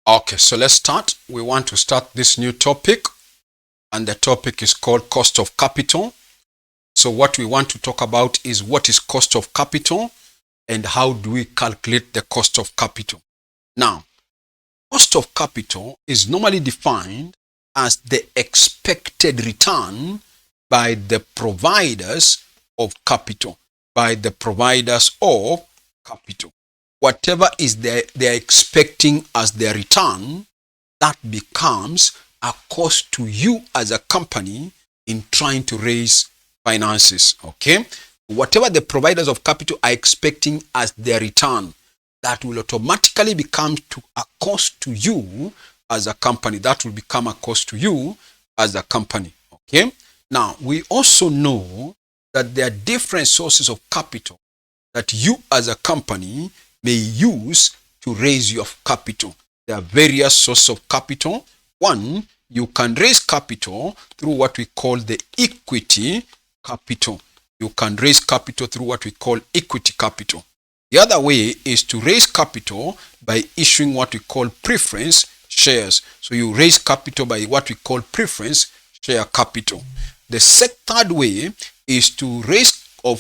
Okay, so let's start. We want to start this new topic, and the topic is called cost of capital. So what we want to talk about is what is cost of capital and how do we calculate the cost of capital. Now, cost of capital is normally defined as the expected return by the providers of capital, Whatever is they're expecting as their return, that becomes a cost to you as a company in trying to raise finances. Okay? Whatever the providers of capital are expecting as their return, that will automatically become a cost to you as a company. That will become a cost to you as a company. Okay? Now, we also know that there are different sources of capital that you as a company may use to raise your capital. There are various sources of capital. One, you can raise capital through what we call the equity capital. You can raise capital through what we call equity capital. The other way is to raise capital by issuing what we call preference shares. So you raise capital by what we call preference share capital. The third way is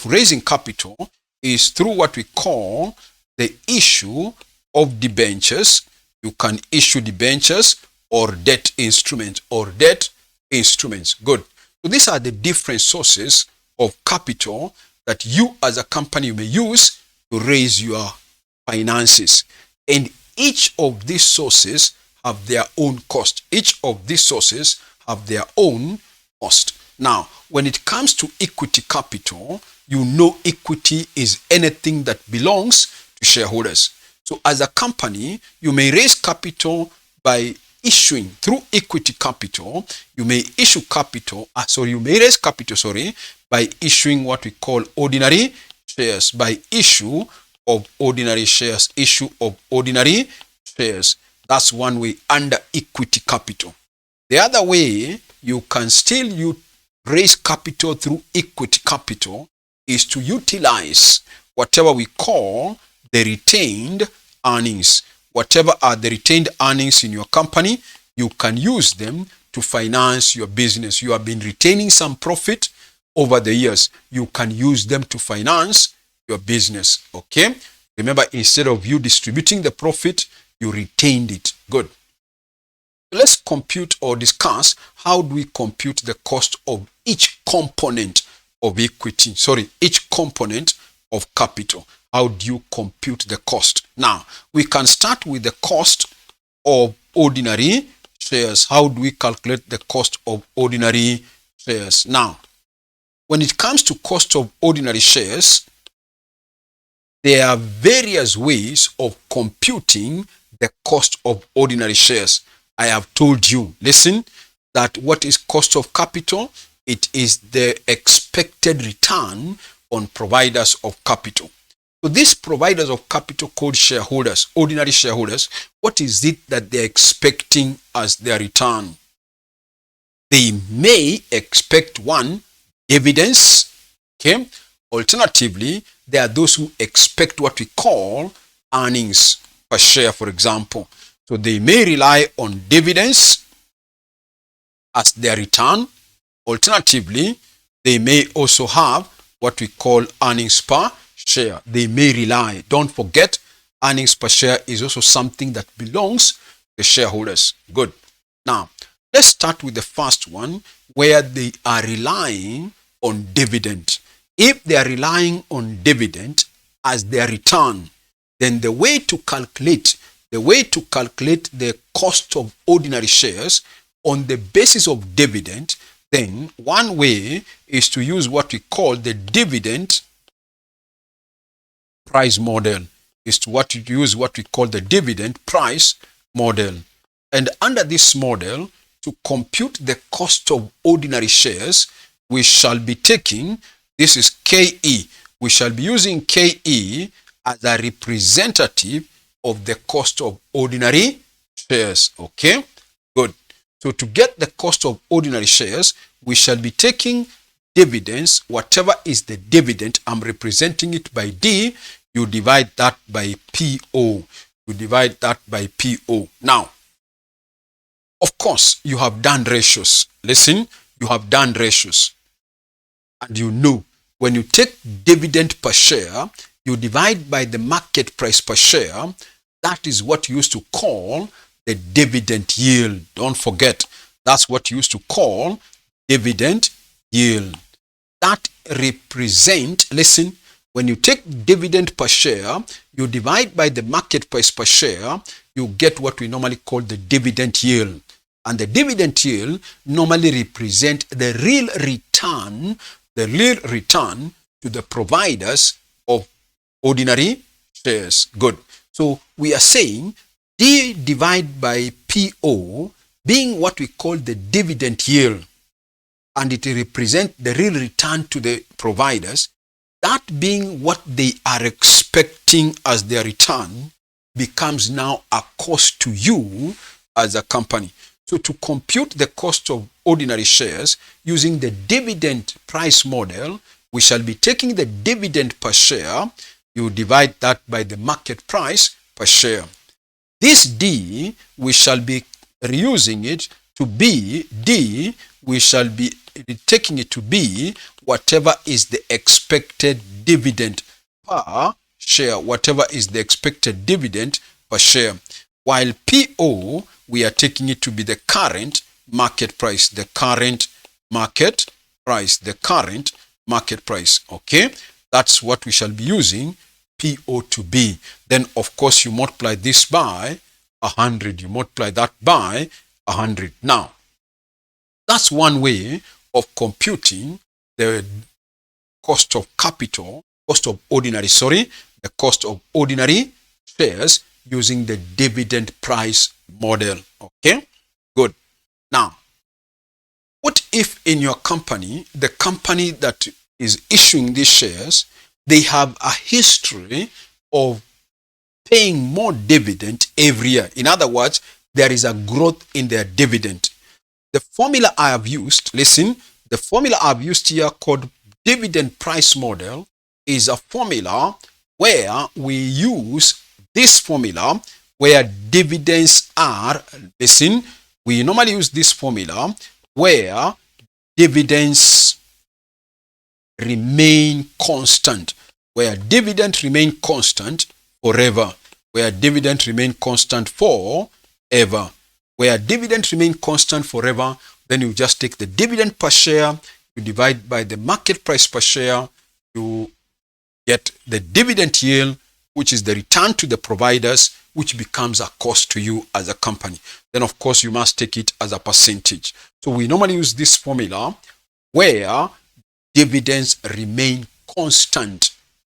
raising capital is through what we call the issue of debentures. You can issue debentures or debt instruments. Good. So these are the different sources of capital that you as a company may use to raise your finances. And each of these sources have their own cost. Now, when it comes to equity capital, you know equity is anything that belongs to shareholders. So as a company, you may raise capital by issuing through equity capital. You may raise capital, by issuing what we call ordinary shares, issue of ordinary shares. That's one way under equity capital. The other way you can still raise capital through equity capital is to utilize whatever we call the retained earnings. Whatever are the retained earnings in your company, you can use them to finance your business. You have been retaining some profit over the years. You can use them to finance your business. Okay? Remember, instead of you distributing the profit, you retained it. Good. Let's compute or discuss how do we compute the cost of each component of each component of capital. How do you compute the cost? Now, we can start with the cost of ordinary shares. How do we calculate the cost of ordinary shares? Now, when it comes to cost of ordinary shares, there are various ways of computing the cost of ordinary shares. I have told you, listen, that what is cost of capital? It is the expected return on providers of capital. So these providers of capital called shareholders, ordinary shareholders, what is it that they're expecting as their return? They may expect dividends. Okay. Alternatively, there are those who expect what we call earnings per share, for example. So they may rely on dividends as their return. Alternatively, they may also have what we call earnings per share. They may rely. Don't forget, earnings per share is also something that belongs to shareholders. Good. Now, let's start with the first one, where they are relying on dividend. If they are relying on dividend as their return, then the way to calculate the cost of ordinary shares on the basis of dividend, then one way is to use what we call the dividend price model. Use what we call the dividend price model. And under this model, to compute the cost of ordinary shares, we shall be taking, this is KE. We shall be using KE as a representative of the cost of ordinary shares. Okay? Good. So to get the cost of ordinary shares, we shall be taking dividends. Whatever is the dividend, I'm representing it by D. You divide that by PO. you divide that by PO. Now, of course, you have done ratios. Listen, you have done ratios. And you know, when you take dividend per share, you divide by the market price per share. That is what you used to call the dividend yield. Don't forget, that's what you used to call dividend yield. That represent, listen, when you take dividend per share, you divide by the market price per share, you get what we normally call the dividend yield. And the dividend yield normally represent the real return to the providers of ordinary shares. Good. So we are saying D divided by PO being what we call the dividend yield, and it represents the real return to the providers, that being what they are expecting as their return, becomes now a cost to you as a company. So to compute the cost of ordinary shares using the dividend price model, we shall be taking the dividend per share. You divide that by the market price per share. This D, we shall be reusing it to be D, we shall be taking it to be whatever is the expected dividend per share, whatever is the expected dividend per share. While PO, we are taking it to be the current market price, the current market price, the current market price. Okay, that's what we shall be using PO to be. Then, of course, you multiply this by 100. You multiply that by 100. Now, that's one way of computing the cost of capital, the cost of ordinary shares using the dividend price model. Okay, good. Now, what if in your company, the company that is issuing these shares, they have a history of paying more dividend every year? In other words, there is a growth in their dividend. The formula I have used, listen, the formula I've used here called dividend price model is a formula where we use this formula where dividends are, listen, we normally use this formula where dividends remain constant, where dividends remain constant forever, where dividends remain constant forever. Where dividends remain constant forever, then you just take the dividend per share, you divide by the market price per share, you get the dividend yield, which is the return to the providers, which becomes a cost to you as a company. Then, of course, you must take it as a percentage. So we normally use this formula where dividends remain constant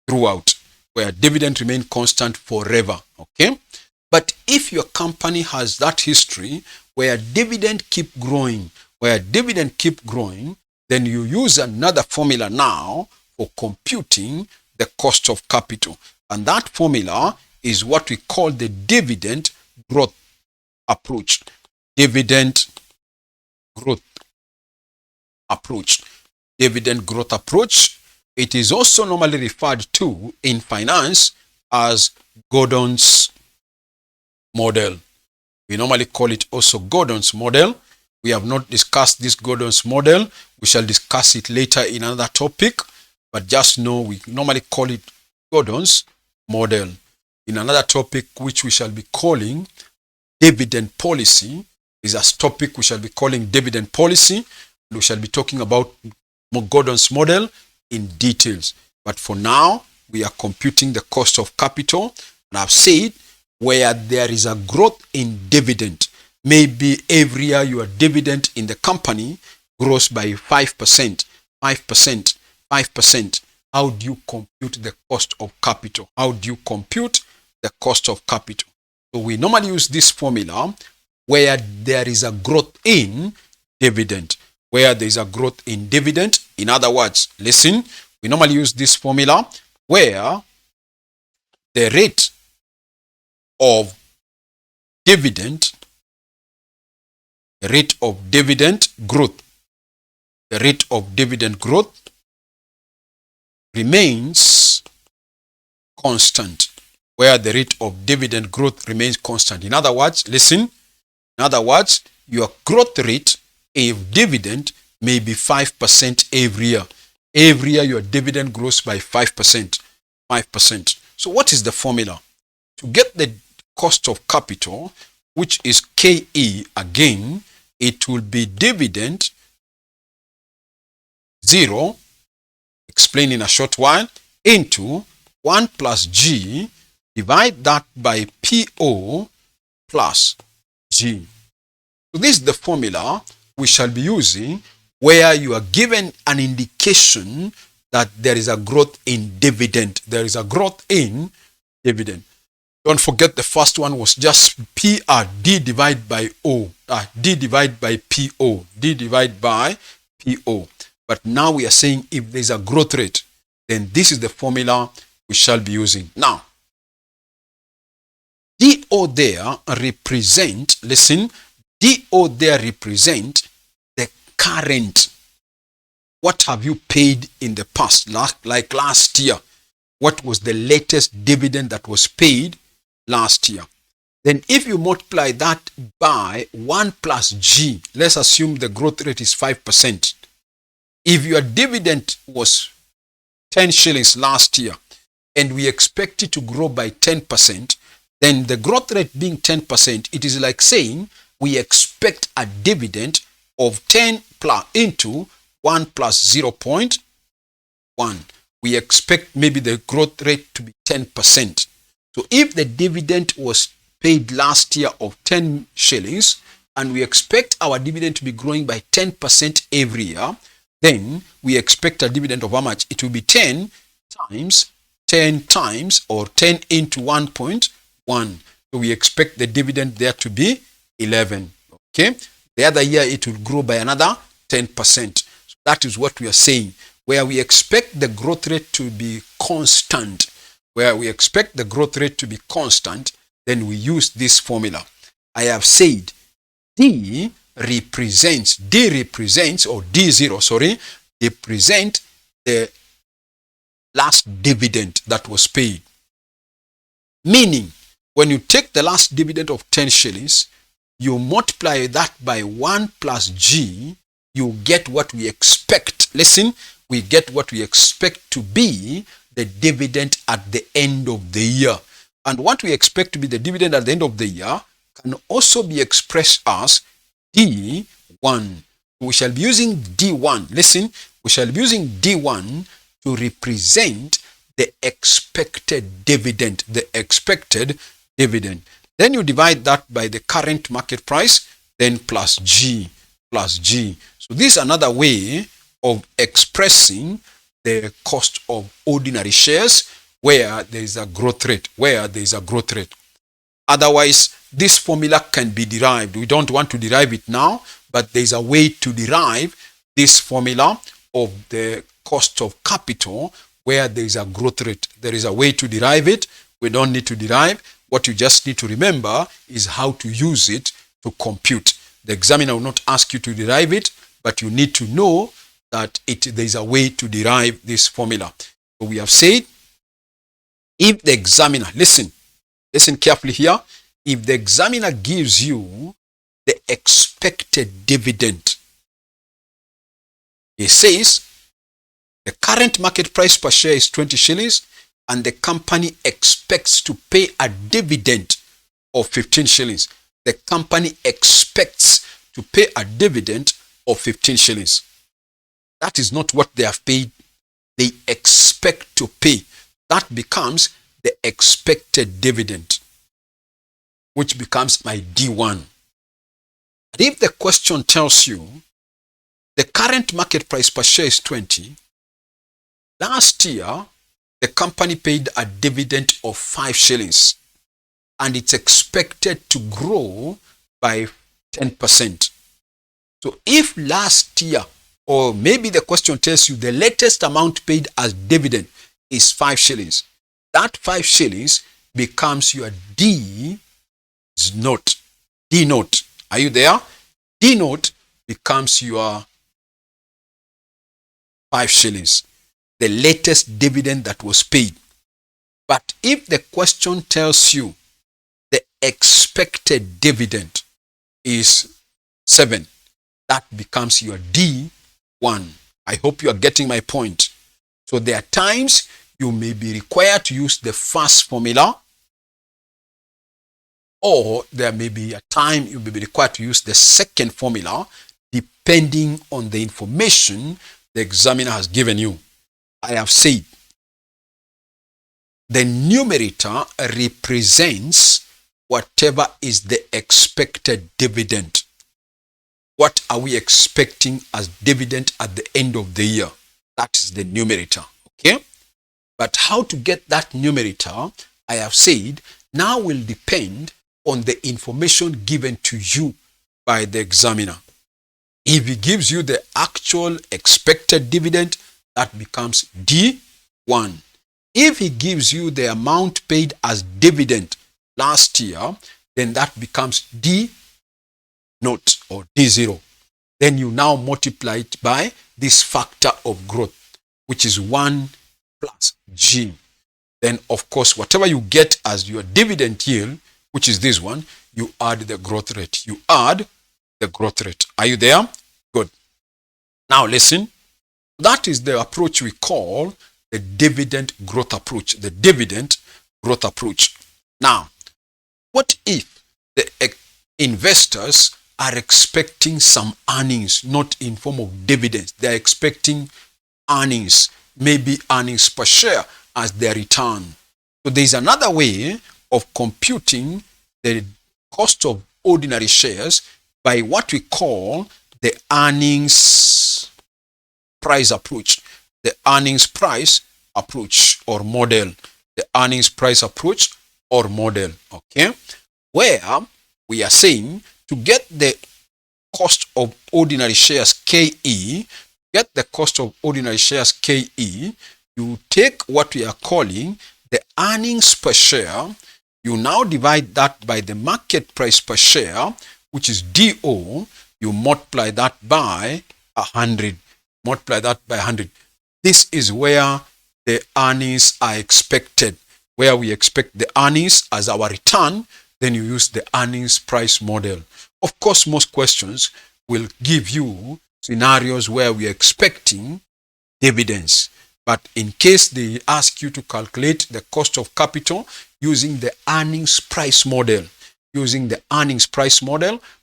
throughout, where dividends remain constant forever. Okay? But if your company has that history where dividend keep growing, then you use another formula now for computing the cost of capital. And that formula is what we call the dividend growth approach. Dividend growth approach. Dividend growth approach. It is also normally referred to in finance as Gordon's model. We normally call it also Gordon's model. We have not discussed this Gordon's model. We shall discuss it later in another topic, but just know we normally call it Gordon's model. In another topic, which we shall be calling dividend policy, is a topic we shall be calling dividend policy. We shall be talking about Gordon's model in details. But for now, we are computing the cost of capital. And I've said where there is a growth in dividend, maybe every year your dividend in the company grows by 5%. How do you compute the cost of capital? How do you compute the cost of capital? So we normally use this formula where there is a growth in dividend. Where there is a growth in dividend, in other words, listen, we normally use this formula where the rate of dividend growth remains constant. where the rate of dividend growth remains constant. In other words, listen, in other words, your growth rate of dividend may be 5% every year. Every year your dividend grows by 5%. 5%. So what is the formula? To get the cost of capital, which is KE, again, it will be dividend 0, explain in a short while, into 1 plus G, divide that by PO plus G. So this is the formula we shall be using where you are given an indication that there is a growth in dividend. There is a growth in dividend. Don't forget the first one was just PR, D divided by O, D divided by PO, D divided by PO. But now we are saying if there is a growth rate, then this is the formula we shall be using. Now, DO there represent, listen, DO there represent the current. What have you paid in the past? Like last year, what was the latest dividend that was paid last year? Then if you multiply that by 1 plus G, let's assume the growth rate is 5%. If your dividend was 10 shillings last year and we expect it to grow by 10%, then the growth rate being 10%, it is like saying we expect a dividend of 10 plus into 1 plus 0.1. We expect maybe the growth rate to be 10%. So if the dividend was paid last year of 10 shillings and we expect our dividend to be growing by 10% every year, then we expect a dividend of how much? It will be 10 times, or 10 into 1.1. So we expect the dividend there to be 11. Okay. The other year it will grow by another 10%. So that is what we are saying, where we expect the growth rate to be constant. Where we expect the growth rate to be constant, then we use this formula. I have said D represents, or D0, sorry, represent the last dividend that was paid. Meaning, when you take the last dividend of 10 shillings, you multiply that by 1 plus G, you get what we expect. Listen, we get what we expect to be the dividend at the end of the year. And what we expect to be the dividend at the end of the year can also be expressed as D1. We shall be using D1. Listen, we shall be using D1 to represent the expected dividend. The expected dividend. Then you divide that by the current market price, then plus G, plus G. So this is another way of expressing the cost of ordinary shares where there is a growth rate, Otherwise, this formula can be derived. We don't want to derive it now, but there is a way to derive this formula of the cost of capital where there is a growth rate. There is a way to derive it. We don't need to derive. What you just need to remember is how to use it to compute. The examiner will not ask you to derive it, but you need to know that there is a way to derive this formula. So we have said, if the examiner, listen carefully here, if the examiner gives you the expected dividend, he says the current market price per share is 20 shillings and the company expects to pay a dividend of 15 shillings. The company expects to pay a dividend of 15 shillings. That is not what they have paid. They expect to pay. That becomes the expected dividend, which becomes my D1. And if the question tells you the current market price per share is 20, last year the company paid a dividend of 5 shillings and it's expected to grow by 10%. So if last year, or maybe the question tells you the latest amount paid as dividend is 5 shillings, that 5 shillings becomes your D note. D note. Are you there? D note becomes your 5 shillings. The latest dividend that was paid. But if the question tells you the expected dividend is 7, that becomes your D1. I hope you are getting my point. So there are times you may be required to use the first formula, or there may be a time you may be required to use the second formula, depending on the information the examiner has given you. I have said the numerator represents whatever is the expected dividend. What are we expecting as dividend at the end of the year? That is the numerator. Okay? But how to get that numerator, I have said, now will depend on the information given to you by the examiner. If he gives you the actual expected dividend, that becomes D1. If he gives you the amount paid as dividend last year, then that becomes D0 or D0. Then you now multiply it by this factor of growth, which is 1 plus G. Then, of course, whatever you get as your dividend yield, which is this one, you add the growth rate. You add the growth rate. Are you there? Good. Now listen. That is the approach we call the dividend growth approach. The dividend growth approach. Now, what if the investors are expecting some earnings, not in form of dividends? They are expecting earnings, maybe earnings per share as their return. So there is another way of computing the cost of ordinary shares by what we call the earnings price approach. The earnings price approach or model. The earnings price approach or model. Okay? Where we are saying to get the cost of ordinary shares KE, get the cost of ordinary shares KE, you take what we are calling the earnings per share. You now divide that by the market price per share, which is DO. You multiply that by 100. Multiply that by 100. This is where the earnings are expected. Where we expect the earnings as our return, then you use the earnings price model. Of course, most questions will give you scenarios where we are expecting dividends. But in case they ask you to calculate the cost of capital using the earnings price model,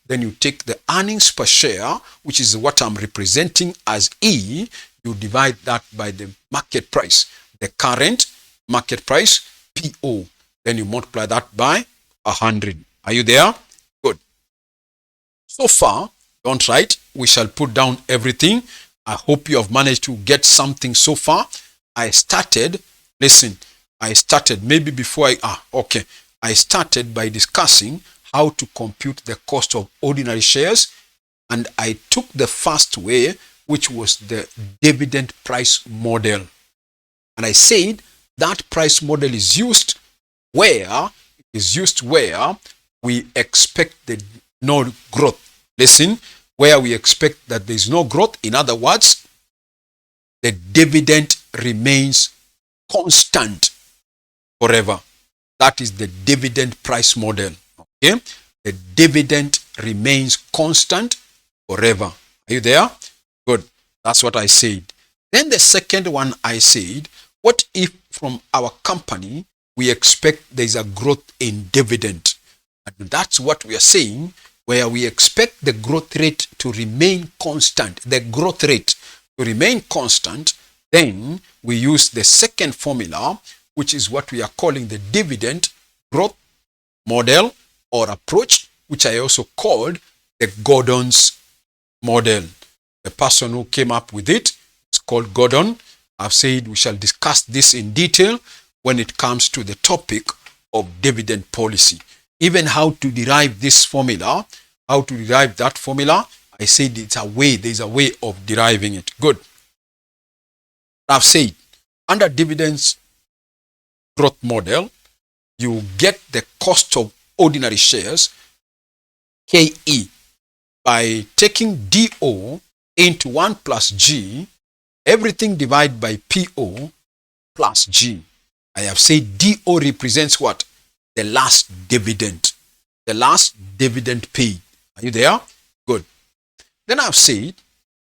then you take the earnings per share, which is what I'm representing as E, you divide that by the market price, the current market price, PO. Then you multiply that by 100. Are you there? Good. So far, don't write. We shall put down everything. I hope you have managed to get something so far. I started by discussing how to compute the cost of ordinary shares, and I took the first way, which was the dividend price model. And I said that price model is used where we expect no growth. Listen, where we expect that there is no growth. In other words, the dividend remains constant forever. That is the dividend price model. Okay? The dividend remains constant forever. Are you there? Good. That's what I said. Then the second one I said, what if from our company we expect there is a growth in dividend? And that's what we are saying, where we expect the growth rate to remain constant. The growth rate to remain constant, then we use the second formula, which is what we are calling the dividend growth model or approach, which I also called the Gordon's model. The person who came up with it is called Gordon. I've said we shall discuss this in detail when it comes to the topic of dividend policy. Even how to derive this formula, how to derive that formula, I said there's a way of deriving it. Good. I've said under dividends growth model, you get the cost of ordinary shares, KE, by taking DO into 1 plus G, everything divided by PO plus G. I have said DO represents what? The last dividend. The last dividend paid. Are you there? Good. Then I've said,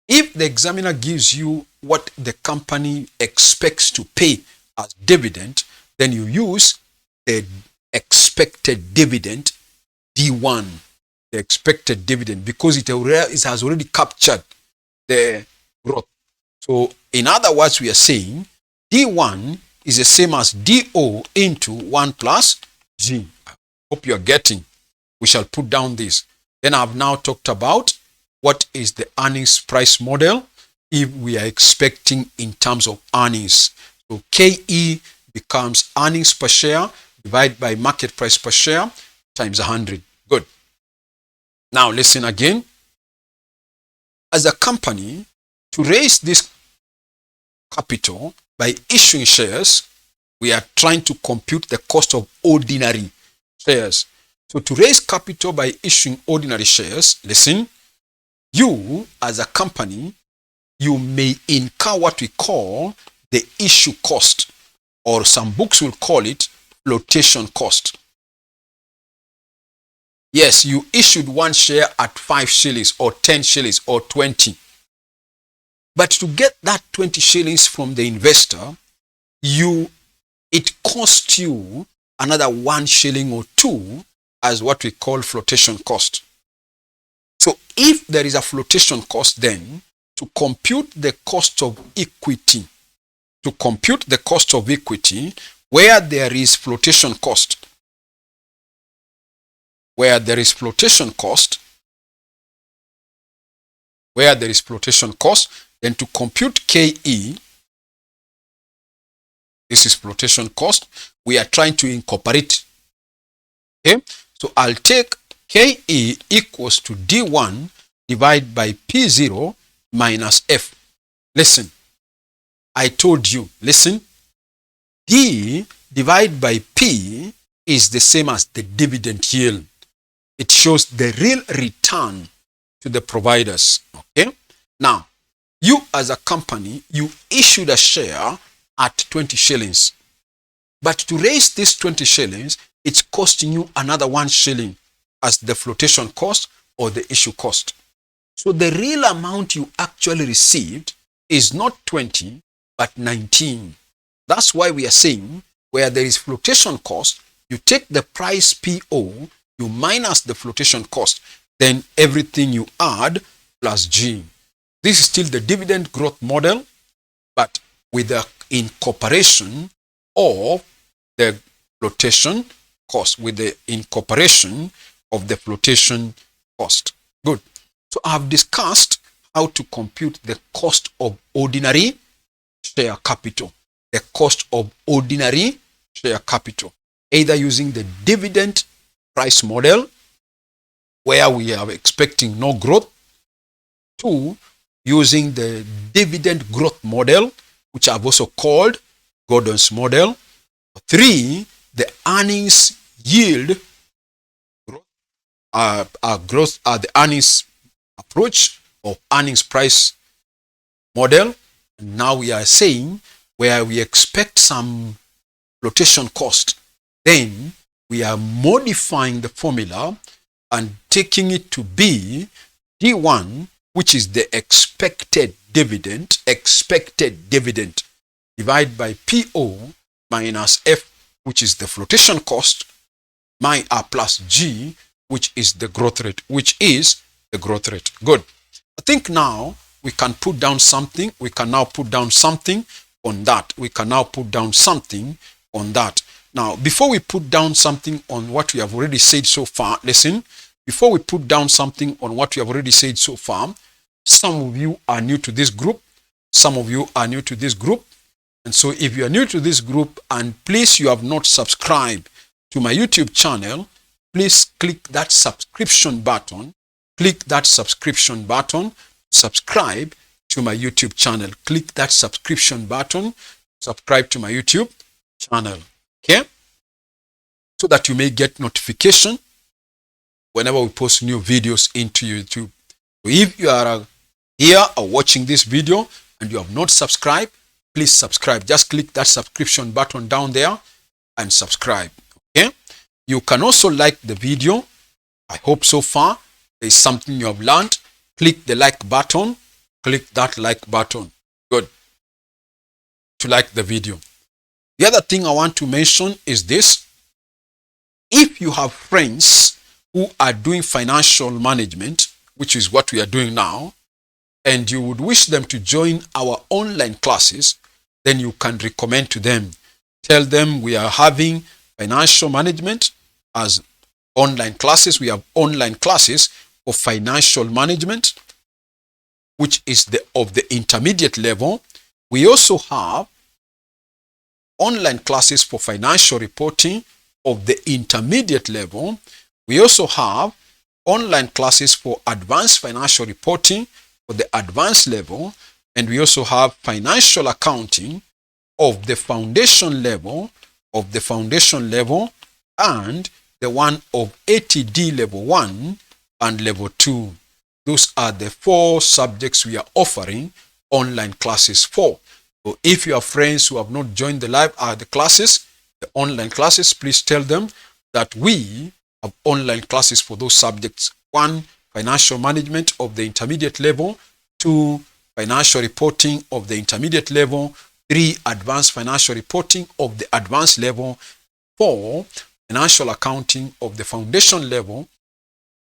if the examiner gives you what the company expects to pay as dividend, then you use the expected dividend, D1, the expected dividend, because it has already captured the growth. So in other words, we are saying D1 is the same as DO into 1 plus G. I hope you are getting. We shall put down this. Then I've now talked about what is the earnings price model if we are expecting in terms of earnings. So KE becomes earnings per share divided by market price per share times 100. Good. Now listen again. As a company, to raise this capital by issuing shares, we are trying to compute the cost of ordinary shares. So to raise capital by issuing ordinary shares, listen, you as a company, you may incur what we call the issue cost, or some books will call it flotation cost. Yes, you issued one share at 5 shillings or 10 shillings or 20. But to get that 20 shillings from the investor, it costs you another 1 shilling or 2 as what we call flotation cost. So if there is a flotation cost, then to compute the cost of equity, where there is flotation cost, then to compute KE, this is flotation cost, we are trying to incorporate. Okay, so I'll take KE equals to D1 divided by P0 minus F. Listen, I told you, listen, D divided by P is the same as the dividend yield. It shows the real return to the providers. Okay, now you as a company, you issued a share at 20 shillings. But to raise this 20 shillings, it's costing you another 1 shilling as the flotation cost or the issue cost. So the real amount you actually received is not 20, but 19. That's why we are saying where there is flotation cost, you take the price PO, you minus the flotation cost, then everything you add plus G. This is still the dividend growth model, but with the incorporation of the flotation cost, Good. So I've discussed how to compute the cost of ordinary share capital. Either using the dividend price model, where we are expecting no growth, 2, using the dividend growth model, which I've also called Gordon's model, 3, the earnings yield the earnings approach of earnings price model. And now we are saying where we expect some flotation cost, then we are modifying the formula and taking it to be D1, which is the expected dividend, divided by PO minus F, which is the flotation cost, plus G, which is the growth rate, Good. I think now we can put down something. We can now put down something on that. Now, before we put down something on what we have already said so far, listen, before we put down something on what we have already said so far, some of you are new to this group. And so if you are new to this group and please you have not subscribed to my YouTube channel, please click that subscription button. Subscribe to my YouTube channel. Click that subscription button. Subscribe to my YouTube channel. Okay? So that you may get notification whenever we post new videos into YouTube. So if you are here or watching this video and you have not subscribed, please subscribe. Just click that subscription button down there and subscribe. Okay. You can also like the video. I hope so far there is something you have learned. Click the like button. Click that like button. Good. To like the video. The other thing I want to mention is this. If you have friends who are doing financial management, which is what we are doing now, and you would wish them to join our online classes, then you can recommend to them. Tell them we are having financial management as online classes. We have online classes for financial management, which is of the intermediate level. We also have online classes for financial reporting of the intermediate level. We also have online classes for advanced financial reporting for the advanced level. And we also have financial accounting of the foundation level, and the one of ATD level 1 and level 2. Those are the 4 subjects we are offering online classes for. So if you have friends who have not joined the classes, the online classes, please tell them that we have online classes for those subjects. 1, financial management of the intermediate level. 2, financial reporting of the intermediate level. 3, advanced financial reporting of the advanced level. 4, financial accounting of the foundation level,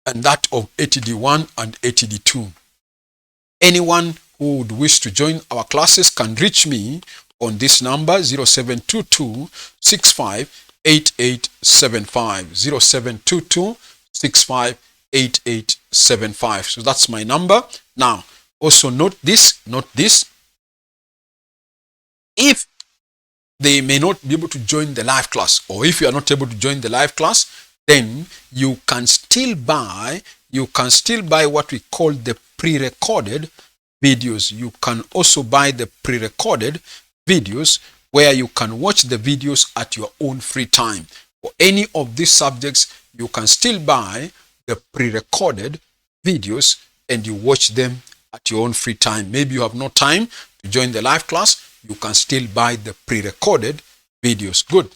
and that of ATD1 and ATD2. Anyone who would wish to join our classes can reach me on this number 0722 65 8875. 0722 65 8875. So that's my number. Now, also note this. If they may not be able to join the live class, or if you are not able to join the live class, then you can still buy what we call the pre-recorded videos. You can also buy the pre-recorded videos where you can watch the videos at your own free time. For any of these subjects, you can still buy the pre-recorded videos and you watch them at your own free time. Maybe you have no time to join the live class, you can still buy the pre-recorded videos. Good.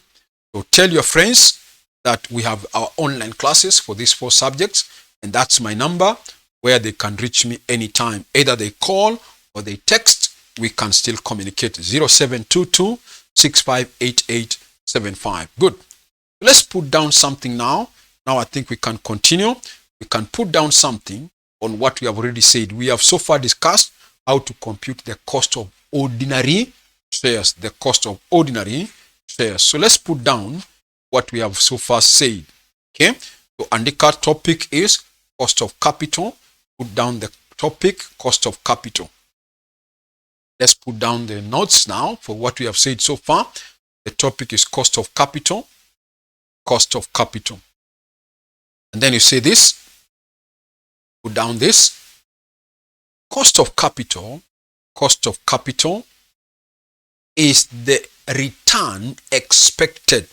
So tell your friends that we have our online classes for these 4 subjects, and that's my number where they can reach me anytime. Either they call or they text, we can still communicate. 0722 658875. Good. Let's put down something now. Now I think we can continue. We can put down something on what we have already said. We have so far discussed how to compute the cost of ordinary shares. The cost of ordinary shares. So let's put down what we have so far said. Okay. So Andika topic is cost of capital. Put down the topic cost of capital. Let's put down the notes now for what we have said so far. The topic is cost of capital. Cost of capital. And then you say this. Put down this. Cost of capital is the return expected.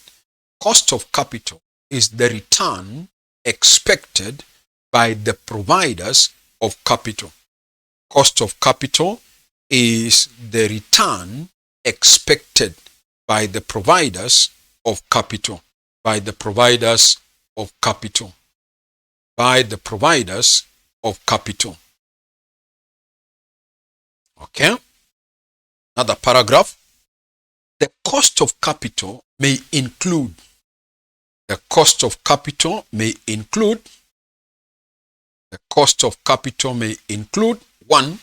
Cost of capital is the return expected by the providers of capital. Cost of capital is the return expected by the providers of capital. By the providers of capital. By the providers of capital. Okay. Another paragraph. The cost of capital may include. The cost of capital may include. The cost of capital may include 1.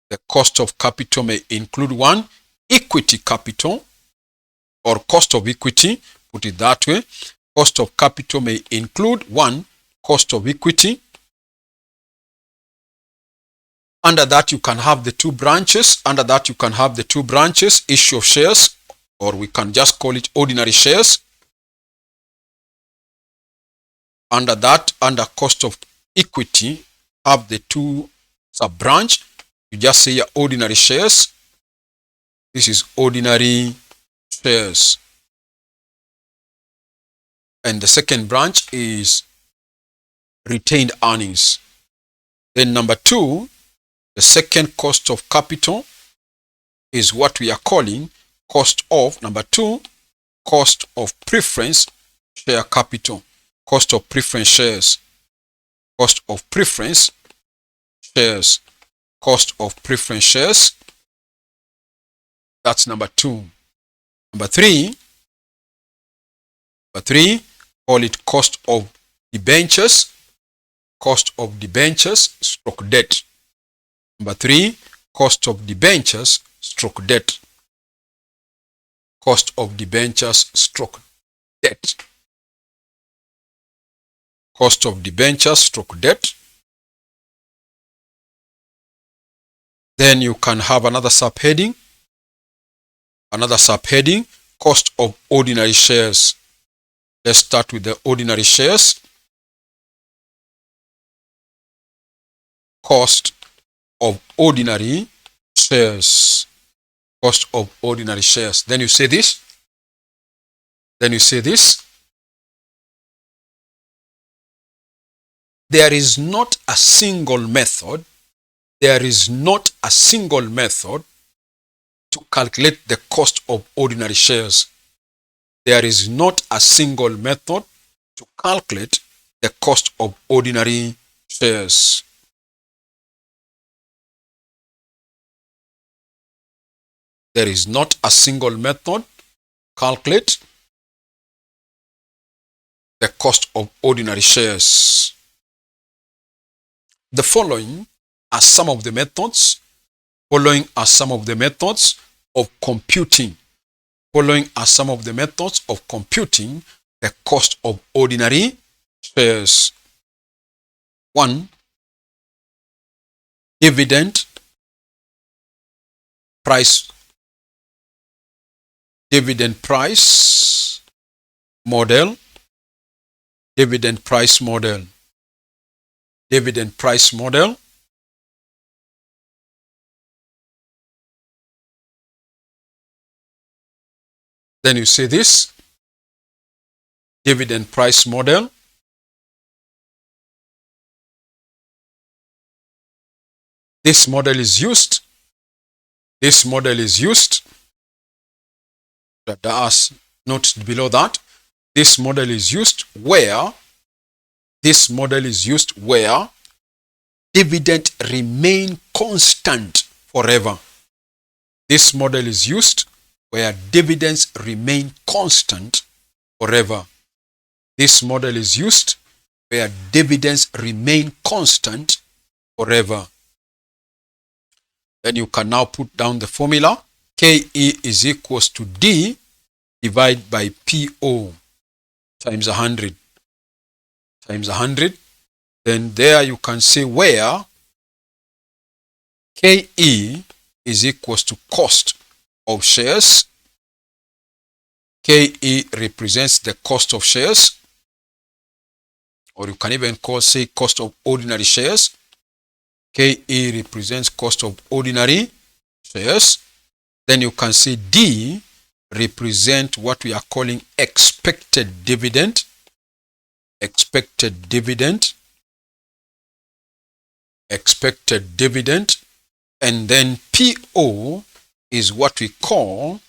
The cost of capital may include 1. Equity capital or cost of equity. Put it that way. Cost of capital may include 1. Cost of equity. Under that you can have the 2 branches. Under that you can have the 2 branches. Issue of shares, or we can just call it ordinary shares. Under that, under cost of equity, have the 2 sub-branch. You just say ordinary shares. This is ordinary shares. And the second branch is retained earnings. Then number 2, the second cost of capital is what we are calling cost of, number 2, cost of preference share capital. Cost of preference shares. Cost of preference shares. Cost of preference shares. That's number 2. Number 3, call it cost of debentures. Cost of debentures stroke debt. Number 3, cost of debentures stroke debt. Cost of debentures stroke debt. Cost of debentures stroke debt. Then you can have another subheading. Cost of ordinary shares. Let's start with the ordinary shares. Cost of ordinary shares. Cost of ordinary shares. Then you say this. There is not a single method. To calculate the cost of ordinary shares. There is not a single method to calculate the cost of ordinary shares. There is not a single method to calculate the cost of ordinary shares. The following are some of the methods of computing. The cost of ordinary shares. 1. Dividend price model. Then you say this, dividend price model. This model is used. That's note below that. This model is used where dividend remain constant forever. This model is used where dividends remain constant forever. This model is used where dividends remain constant forever. Then you can now put down the formula. KE is equals to D divided by PO times 100. Then there you can say where KE is equals to cost of shares. KE represents the cost of shares, or you can even say cost of ordinary shares. KE represents cost of ordinary shares. Then you can say D represent what we are calling expected dividend. And then PO is what we call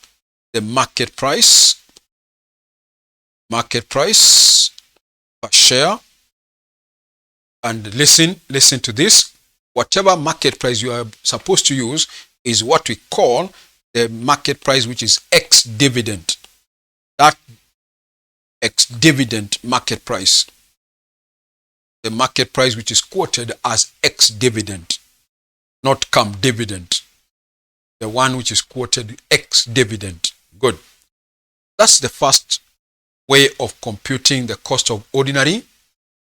the market price per share. And listen to this. Whatever market price you are supposed to use is what we call the market price, which is ex-dividend. That ex-dividend market price. The market price which is quoted as ex-dividend, not cum dividend. The one which is quoted ex-dividend. Good. That's the first way of computing the cost of ordinary.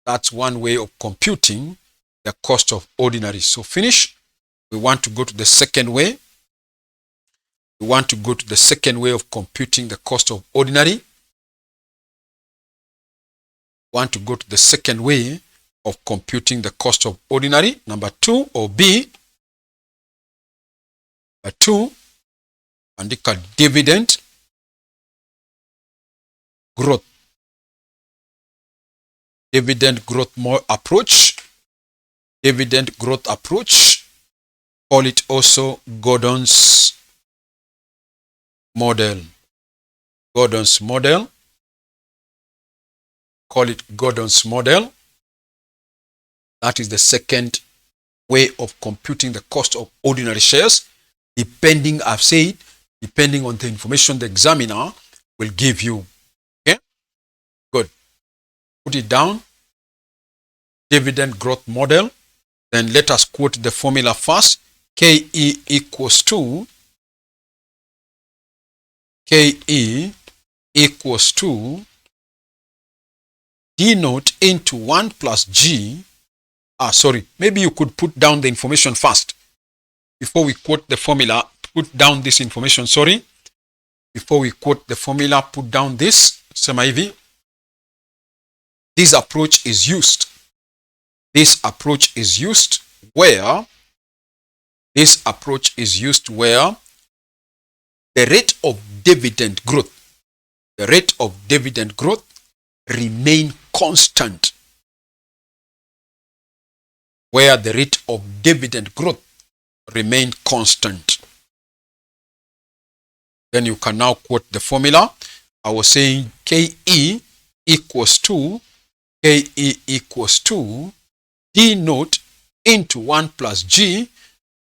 That's one way of computing the cost of ordinary. So finish. We want to go to the second way. We want to go to the second way of computing the cost of ordinary. Want to go to the second way of computing the cost of ordinary. Number 2 or B. Number 2, andika dividend growth. Dividend growth approach. Dividend growth approach. Call it also Gordon's model. Gordon's model. Call it Gordon's model. That is the second way of computing the cost of ordinary shares, depending, I've said, depending on the information the examiner will give you. Okay? Good. Put it down. Dividend growth model. Then let us quote the formula first. KE equals to D naught into 1 plus G. Maybe you could put down the information first. Before we quote the formula, put down this information, Before we quote the formula, put down this. Sema hivi. This approach is used where the rate of dividend growth remain constant. Where the rate of dividend growth remain constant. Then you can now quote the formula. I was saying KE equals to D naught into 1 plus G.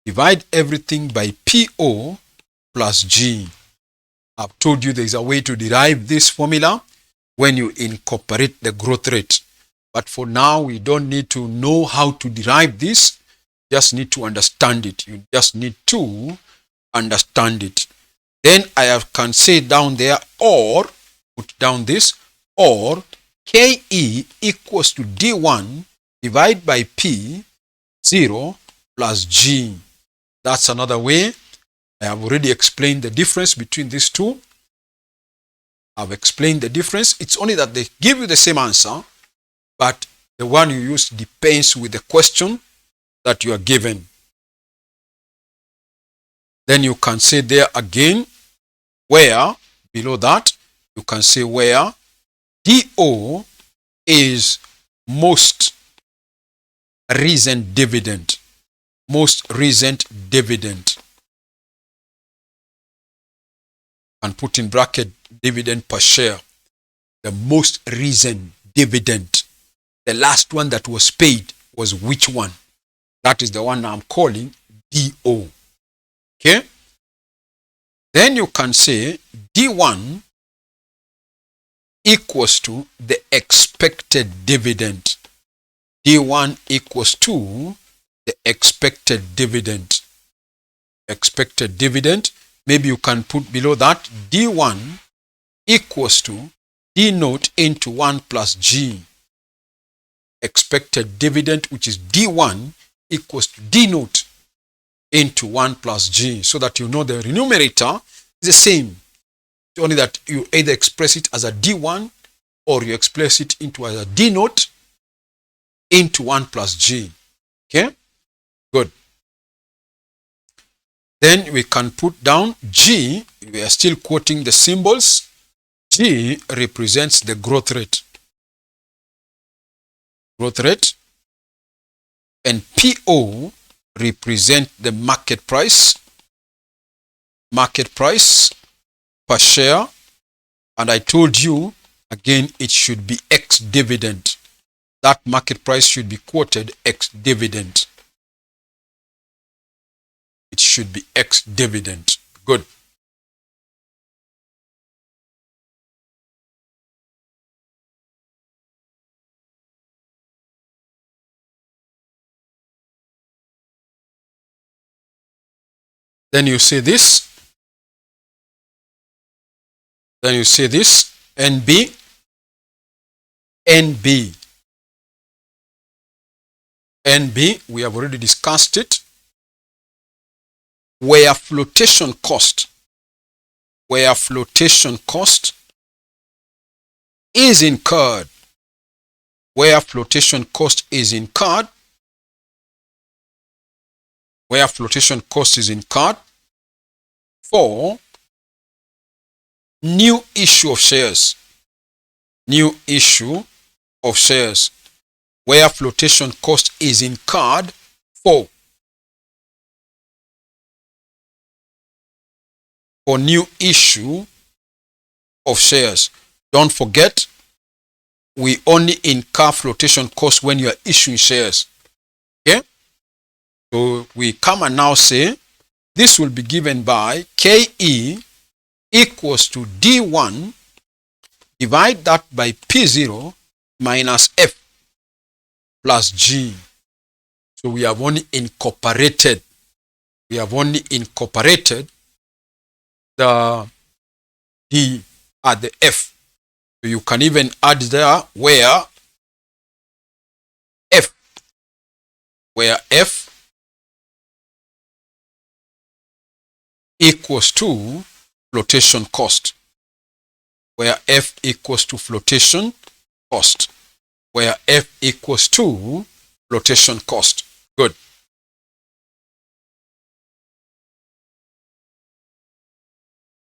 Divide everything by PO plus G. I've told you there is a way to derive this formula when you incorporate the growth rate. But for now, we don't need to know how to derive this. Just need to understand it. You just need to understand it. Then I can say down there, or, put down this, or KE equals to D1 divided by P0 plus G. That's another way. I have already explained the difference between these two. I've explained the difference. It's only that they give you the same answer, but the one you use depends with the question that you are given. Then you can say there again, where, below that, you can say where DO is most recent dividend. And put in bracket dividend per share. The most recent dividend. The last one that was paid was which one? That is the one I'm calling DO. Okay? Then you can say D1 equals to the expected dividend. D1 equals to the expected dividend. Expected dividend. Maybe you can put below that D1 equals to D naught into 1 plus G. Expected dividend, which is D1 equals to D naught into 1 plus G, so that you know the numerator is the same. It's only that you either express it as a D1 or you express it into as a D naught into 1 plus G. Okay? Good. Then we can put down G. We are still quoting the symbols. G represents the growth rate. And PO represent the market price per share. And I told you again, it should be ex dividend. That market price should be quoted ex dividend. It should be ex dividend. Good. Then you say this. NB. We have already discussed it. Where flotation cost is incurred. For new issue of shares. Where flotation cost is incurred for for new issue of shares. Don't forget, we only incur flotation cost when you are issuing shares. Okay? So we come and now say this will be given by KE equals to D1, divide that by P0 minus F plus G. So we have only incorporated the D at the F. So you can even add there where F equals to flotation cost. Where F equals to flotation cost. Where F equals to flotation cost. Good.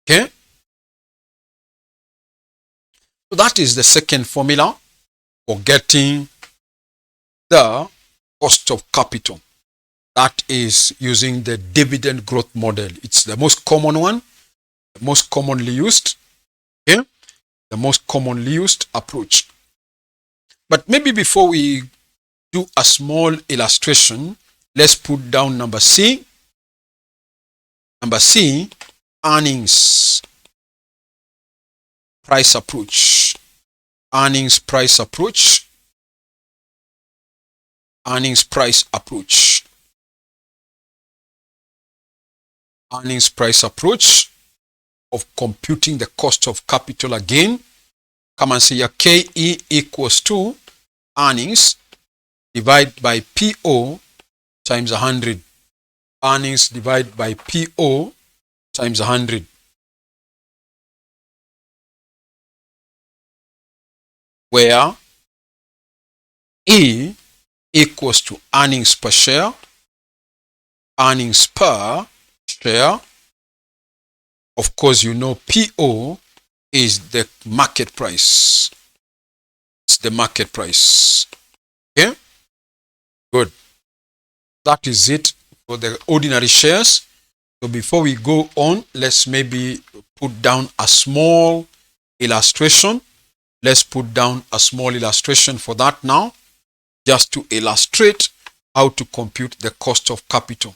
Okay. So that is the second formula for getting the cost of capital. That is using the dividend growth model. It's the most common one, the most commonly used. Okay? The most commonly used approach. But maybe before we do a small illustration, let's put down number C. Number C, earnings price approach. Earnings price approach. Earnings price approach. Earnings price approach of computing the cost of capital again. Come and see your KE equals to earnings divided by PO times 100. Earnings divided by PO times 100. Where E equals to earnings per share. Earnings per share. Of course, you know PO is the market price. It's the market price. Okay? Good. That is it for the ordinary shares. So before we go on, let's maybe put down a small illustration. Let's put down a small illustration for that now, just to illustrate how to compute the cost of capital.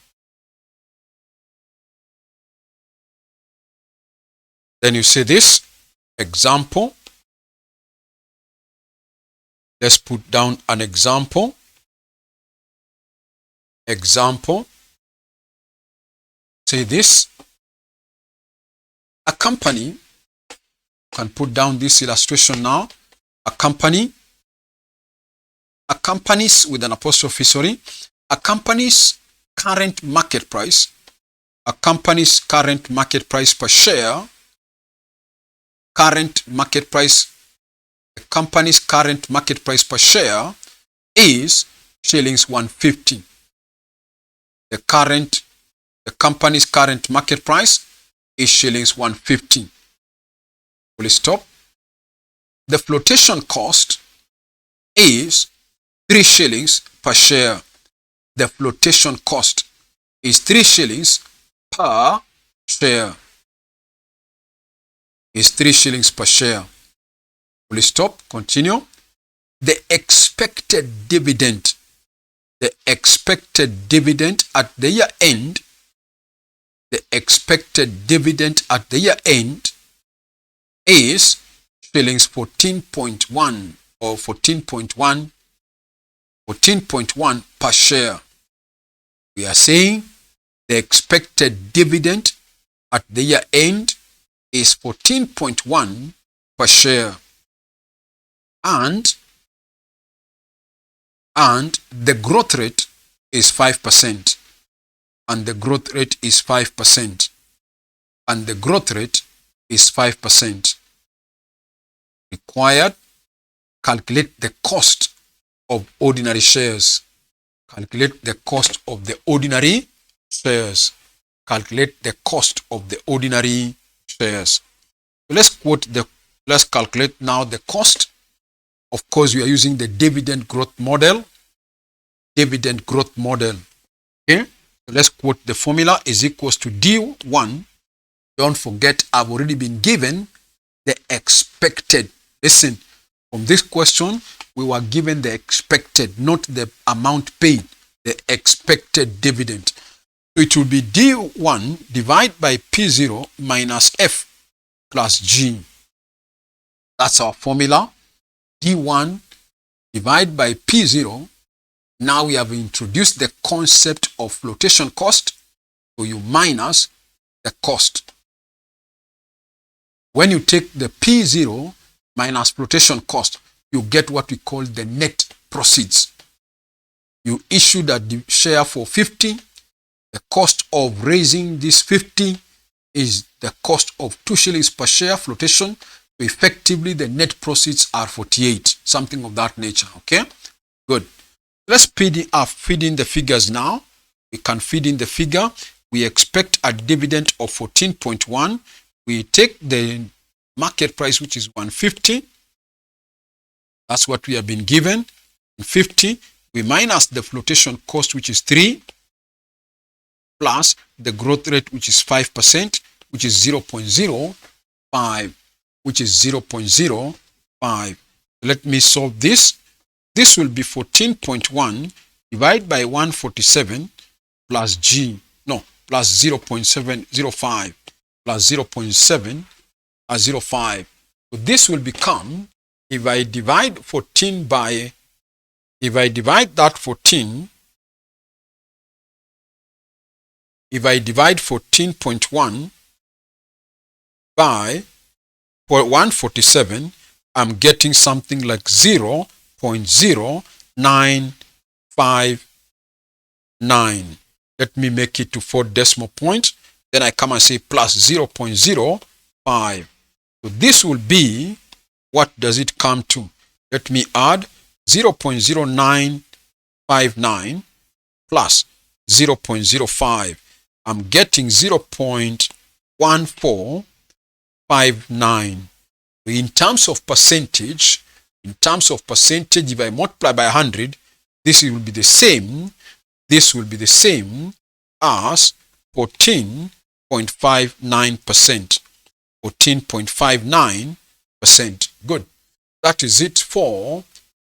Then you see this example. Let's put down an example. Example. Say this. A company, can put down this illustration now. A company's with an apostrophe, sorry. A company's current market price. A company's current market price per share. Current market price. The company's current market price per share is shillings 150. The company's current market price is shillings 150. Will stop. The flotation cost is 3 shillings per share. The flotation cost is 3 shillings per share. Is 3 shillings per share. Will stop. Continue. The expected dividend. The expected dividend at the year end. The expected dividend at the year end is shillings 14.1 or 14.1 per share. We are saying the expected dividend at the year end is 14.1 per share. And the growth rate is 5%. And the growth rate is 5%. And the growth rate is 5%. Required, calculate the cost of ordinary shares. Calculate the cost of the ordinary shares. Calculate the cost of the ordinary shares. So let's calculate now the cost. Of course, we are using the dividend growth model. Dividend growth model. Okay? So let's quote the formula is equals to D1 Don't forget, I've already been given the expected. Listen, from this question, we were given the expected, not the amount paid, the expected dividend. So it will be D1 divided by P0 minus F plus G. That's our formula. D1 divided by P0. Now we have introduced the concept of flotation cost. So you minus the cost. When you take the P0 minus flotation cost, you get what we call the net proceeds. You issued a share for 50. The cost of raising this 50 is the cost of 2 shillings per share flotation. So effectively, the net proceeds are 48, something of that nature. Okay, good. Let's feed in the figures now. We can feed in the figure. We expect a dividend of 14.1. We take the market price, which is 150. That's what we have been given. 50. We minus the flotation cost, which is 3, plus the growth rate, which is 5%, which is 0.05, which is 0.05. Let me solve this. This will be 14.1 divided by 147 plus G, no, plus 0.705 plus 0.705. So this will become, if I divide that 14 if I divide 14.1 by 147, I'm getting something like 0.0959. Let me make it to 4 decimal points. Then I come and say plus 0.05. So this will be, what does it come to? Let me add 0.0959 plus 0.05. I'm getting 0.1459. In terms of percentage, if I multiply by 100, this will be the same. This will be the same as 14.59%. 14.59%. Good. That is it for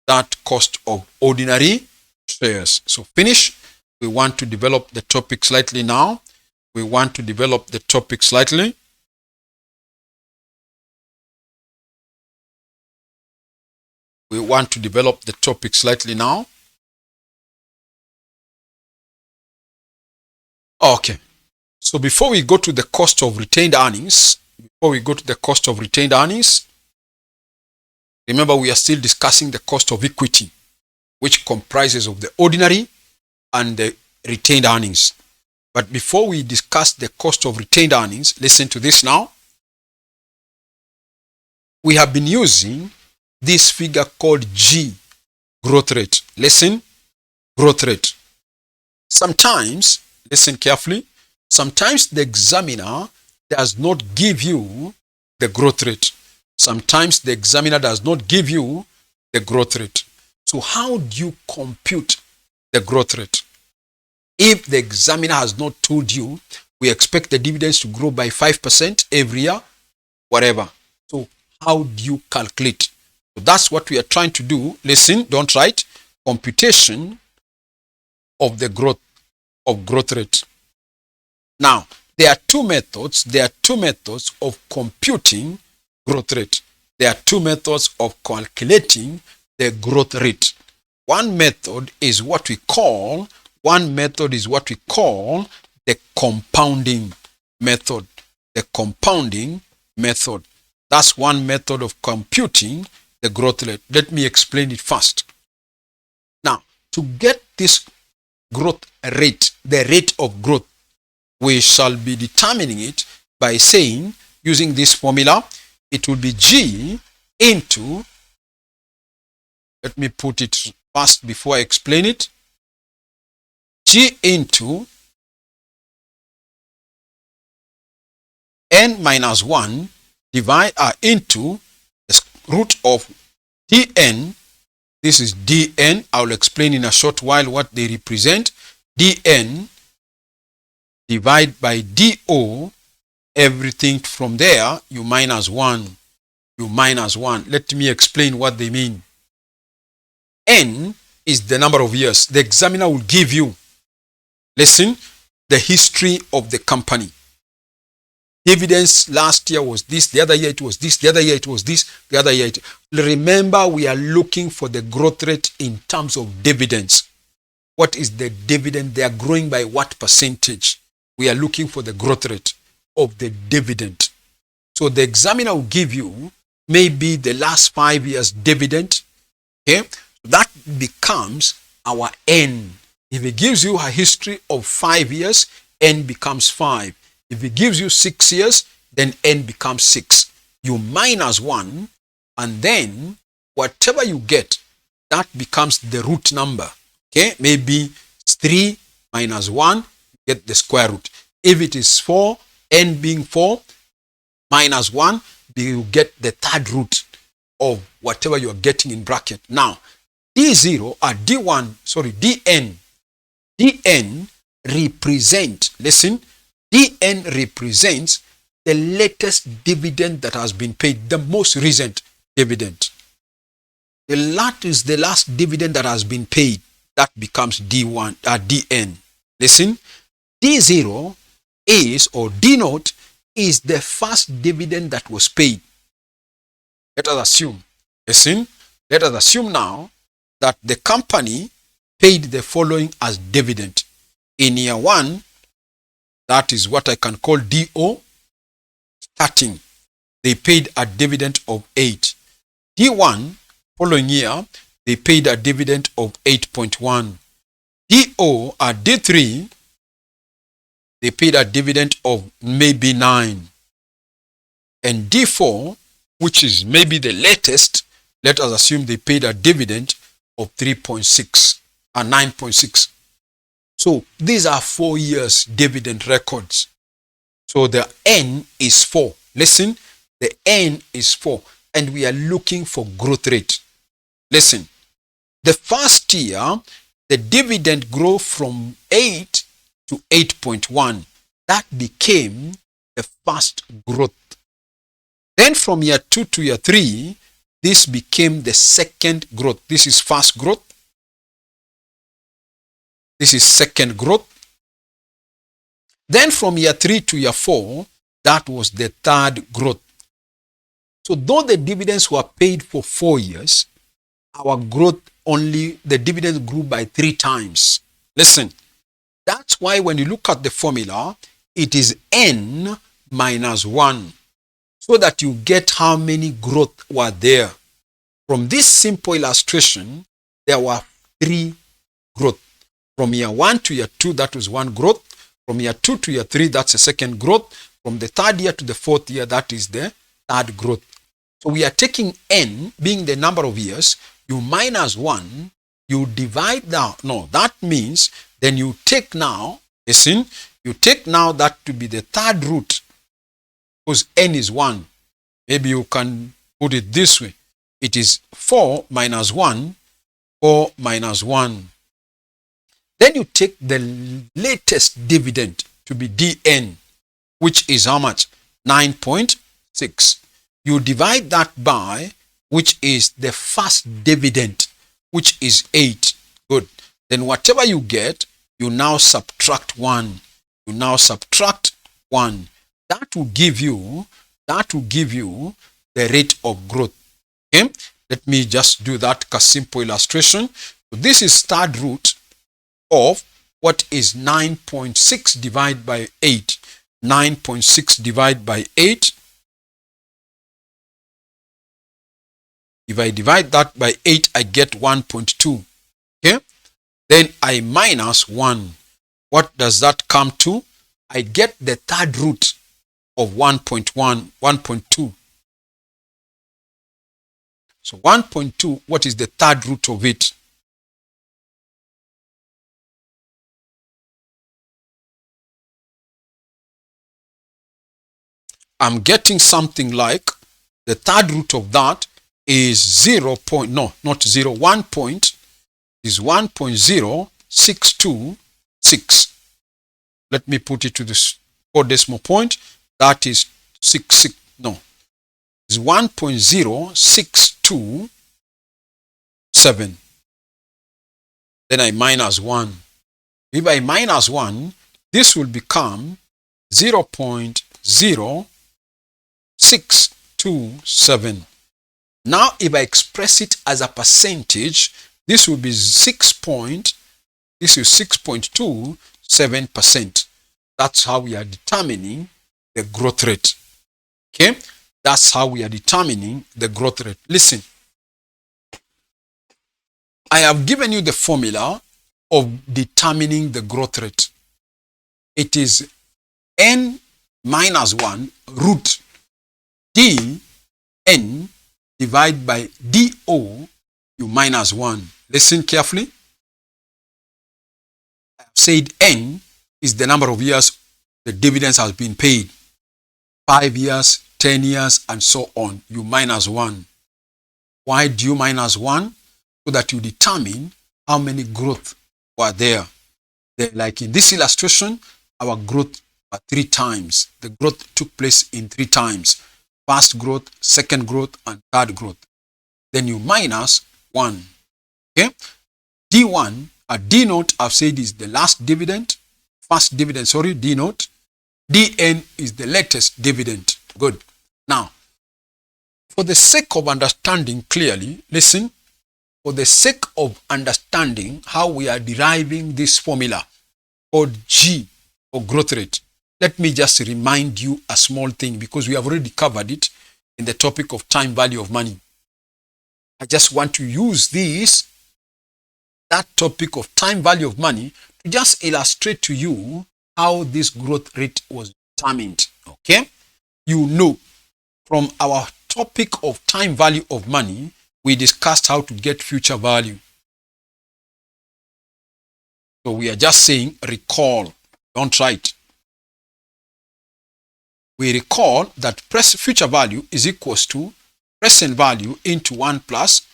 that cost of ordinary shares. So finish. We want to develop the topic slightly now. We want to develop the topic slightly. We want to develop the topic slightly now. Okay. So before we go to the cost of retained earnings, remember we are still discussing the cost of equity, which comprises of the ordinary and the retained earnings. But before we discuss the cost of retained earnings, listen to this now. We have been using this figure called G, growth rate. Listen, growth rate. Sometimes, listen carefully, sometimes the examiner does not give you the growth rate. Sometimes the examiner does not give you the growth rate. So how do you compute the growth rate? If the examiner has not told you, we expect the dividends to grow by 5% every year, whatever. So how do you calculate? So that's what we are trying to do. Listen, don't write. Computation of the growth rate. Now, there are two methods. There are two methods of computing growth rate. There are two methods of calculating the growth rate. One method is what we call the compounding method. The compounding method. That's one method of computing the growth rate. Let me explain it first. Now, to get this growth rate, the rate of growth, we shall be determining it by saying, using this formula, it will be G into, let me put it first before I explain it, G into n minus 1 into the root of dn. This is dn. I will explain in a short while what they represent. dn divided by do everything from there, you minus 1. You minus 1. Let me explain what they mean. N is the number of years. The examiner will give you, listen, the history of the company. Dividends last year was this, the other year it was this, the other year it was this, the other year it... Remember, we are looking for the growth rate in terms of dividends. What is the dividend? They are growing by what percentage? We are looking for the growth rate of the dividend. So the examiner will give you maybe the last 5 years dividend. Okay, that becomes our N. If it gives you a history of 5 years, N becomes 5. If it gives you 6 years, then N becomes 6. You minus 1, and then whatever you get, that becomes the root number. Okay, maybe it's 3 minus 1, get the square root. If it is 4, N being 4, minus 1, you get the third root of whatever you are getting in bracket. Now, D0 or D1, sorry, DN represent, listen, DN represents the latest dividend that has been paid, the most recent dividend. The lot is the last dividend that has been paid. That becomes D1, DN. Listen, D0 is, or D0 is the first dividend that was paid. Let us assume, listen, let us assume now that the company paid the following as dividend. In year 1, that is what I can call DO, starting, they paid a dividend of 8. D1, following year, they paid a dividend of 8.1. DO at D3, they paid a dividend of maybe 9. And D4, which is maybe the latest, let us assume they paid a dividend of 3.6 and 9.6. So these are 4 years dividend records. So the N is 4. Listen, the N is 4. And we are looking for growth rate. Listen, the first year, the dividend grew from 8 to 8.1. That became the first growth. Then from year 2 to year 3, this became the second growth. This is first growth. This is second growth. Then from year 3 to year 4, that was the third growth. So though the dividends were paid for 4 years, our growth only, the dividends grew by 3 times. Listen, that's why when you look at the formula, it is N minus 1. So that you get how many growth were there. From this simple illustration, there were 3 growth. From year 1 to year 2, that was 1 growth. From year 2 to year 3, that's a second growth. From the third year to the fourth year, that is the third growth. So we are taking N being the number of years, you minus 1, you divide that. No, that means then you take now, listen, you take now that to be the third root, because N is 1. Maybe you can put it this way. It is 4 minus 1, 4 minus 1. Then you take the latest dividend to be DN, which is how much? 9.6. You divide that by, which is the first dividend, which is 8. Good. Then whatever you get, you now subtract 1. You now subtract 1. That will give you the rate of growth. Okay? Let me just do that simple illustration. So this is third root of what is 9.6 divided by 8. 9.6 divided by 8. If I divide that by 8, I get 1.2. Okay? Then I minus 1. What does that come to? I get the third root of 1.1, 1.2. So 1.2, what is the third root of it? I'm getting something like the third root of that is 0. No, not 0. 1 point is 1.0626. Let me put it to this 4 decimal point. That is 1.0627. Then I minus 1. If I minus 1, this will become 0.0627. Now, if I express it as a percentage, this will be 6.27%. That's how we are determining the growth rate. Okay? That's how we are determining the growth rate. Listen. I have given you the formula of determining the growth rate. It is n minus 1 root d n divided by do you minus 1. Listen carefully. I have said n is the number of years the dividends has been paid. 5 years, 10 years, and so on. You minus 1. Why do you minus 1? So that you determine how many growth were there. Like in this illustration, our growth were 3 times. The growth took place in 3 times. First growth, second growth, and third growth. Then you minus 1. Okay? D1, D note I've said is the last dividend. First dividend, sorry, D note. DN is the latest dividend. Good. Now, for the sake of understanding clearly, listen, for the sake of understanding how we are deriving this formula called G or growth rate, let me just remind you a small thing because we have already covered it in the topic of time value of money. I just want to use that topic of time value of money to just illustrate to you how this growth rate was determined. Okay? You know, from our topic of time value of money, we discussed how to get future value. So we are just saying recall. Don't write. We recall that future value is equals to present value into 1 plus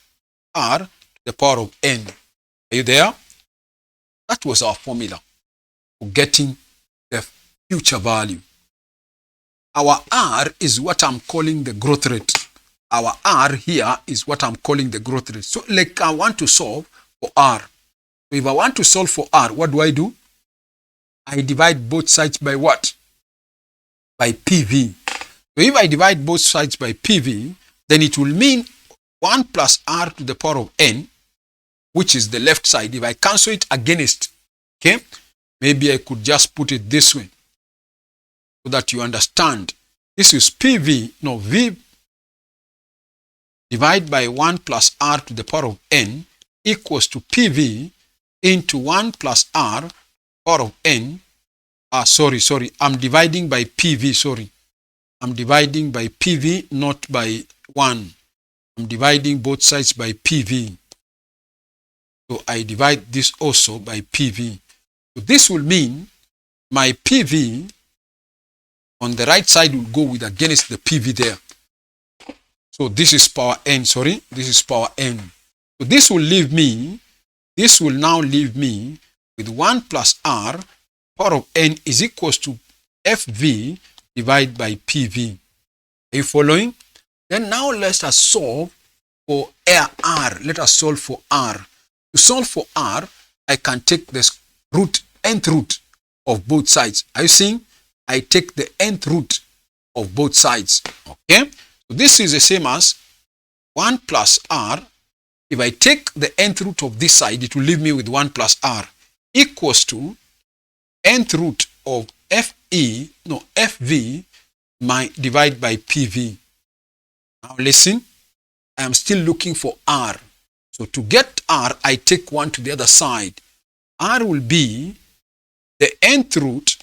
r to the power of n. Are you there? That was our formula for getting the future value. Our r is what I'm calling the growth rate. Our r here is what I'm calling the growth rate. So like I want to solve for r. So if I want to solve for r, what do? I divide both sides by what? By PV. So if I divide both sides by PV, then it will mean 1 plus r to the power of n, which is the left side. If I cancel it against, okay, maybe I could just put it this way so that you understand. This is PV, no, V divided by 1 plus r to the power of n equals to PV into 1 plus r power of n. Sorry, I'm dividing by PV, sorry. I'm dividing by PV, not by 1. I'm dividing both sides by PV. So I divide this also by PV. So this will mean my PV on the right side will go with against the PV there. So this is power n, sorry. This is power n. So this will now leave me with 1 plus r power of n is equals to FV divided by PV. Are you following? Then now let us solve for R. Let us solve for R. To solve for R, I can take this nth root of both sides. Are you seeing? I take the nth root of both sides. Okay? So this is the same as 1 plus R. If I take the nth root of this side, it will leave me with 1 plus R equals to nth root of FV divided by PV. Now listen, I am still looking for R. So to get R, I take 1 to the other side. R will be the nth root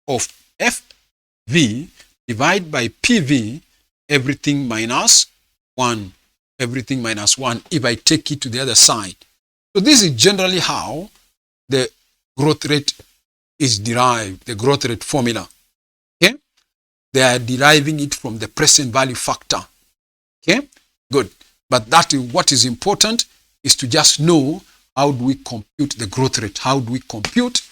of FV divided by PV, everything minus 1. Everything minus 1 if I take it to the other side. So this is generally how the growth rate is derived, the growth rate formula. Okay? They are deriving it from the present value factor. Okay? Good. But that is what is important is to just know how do we compute the growth rate. How do we compute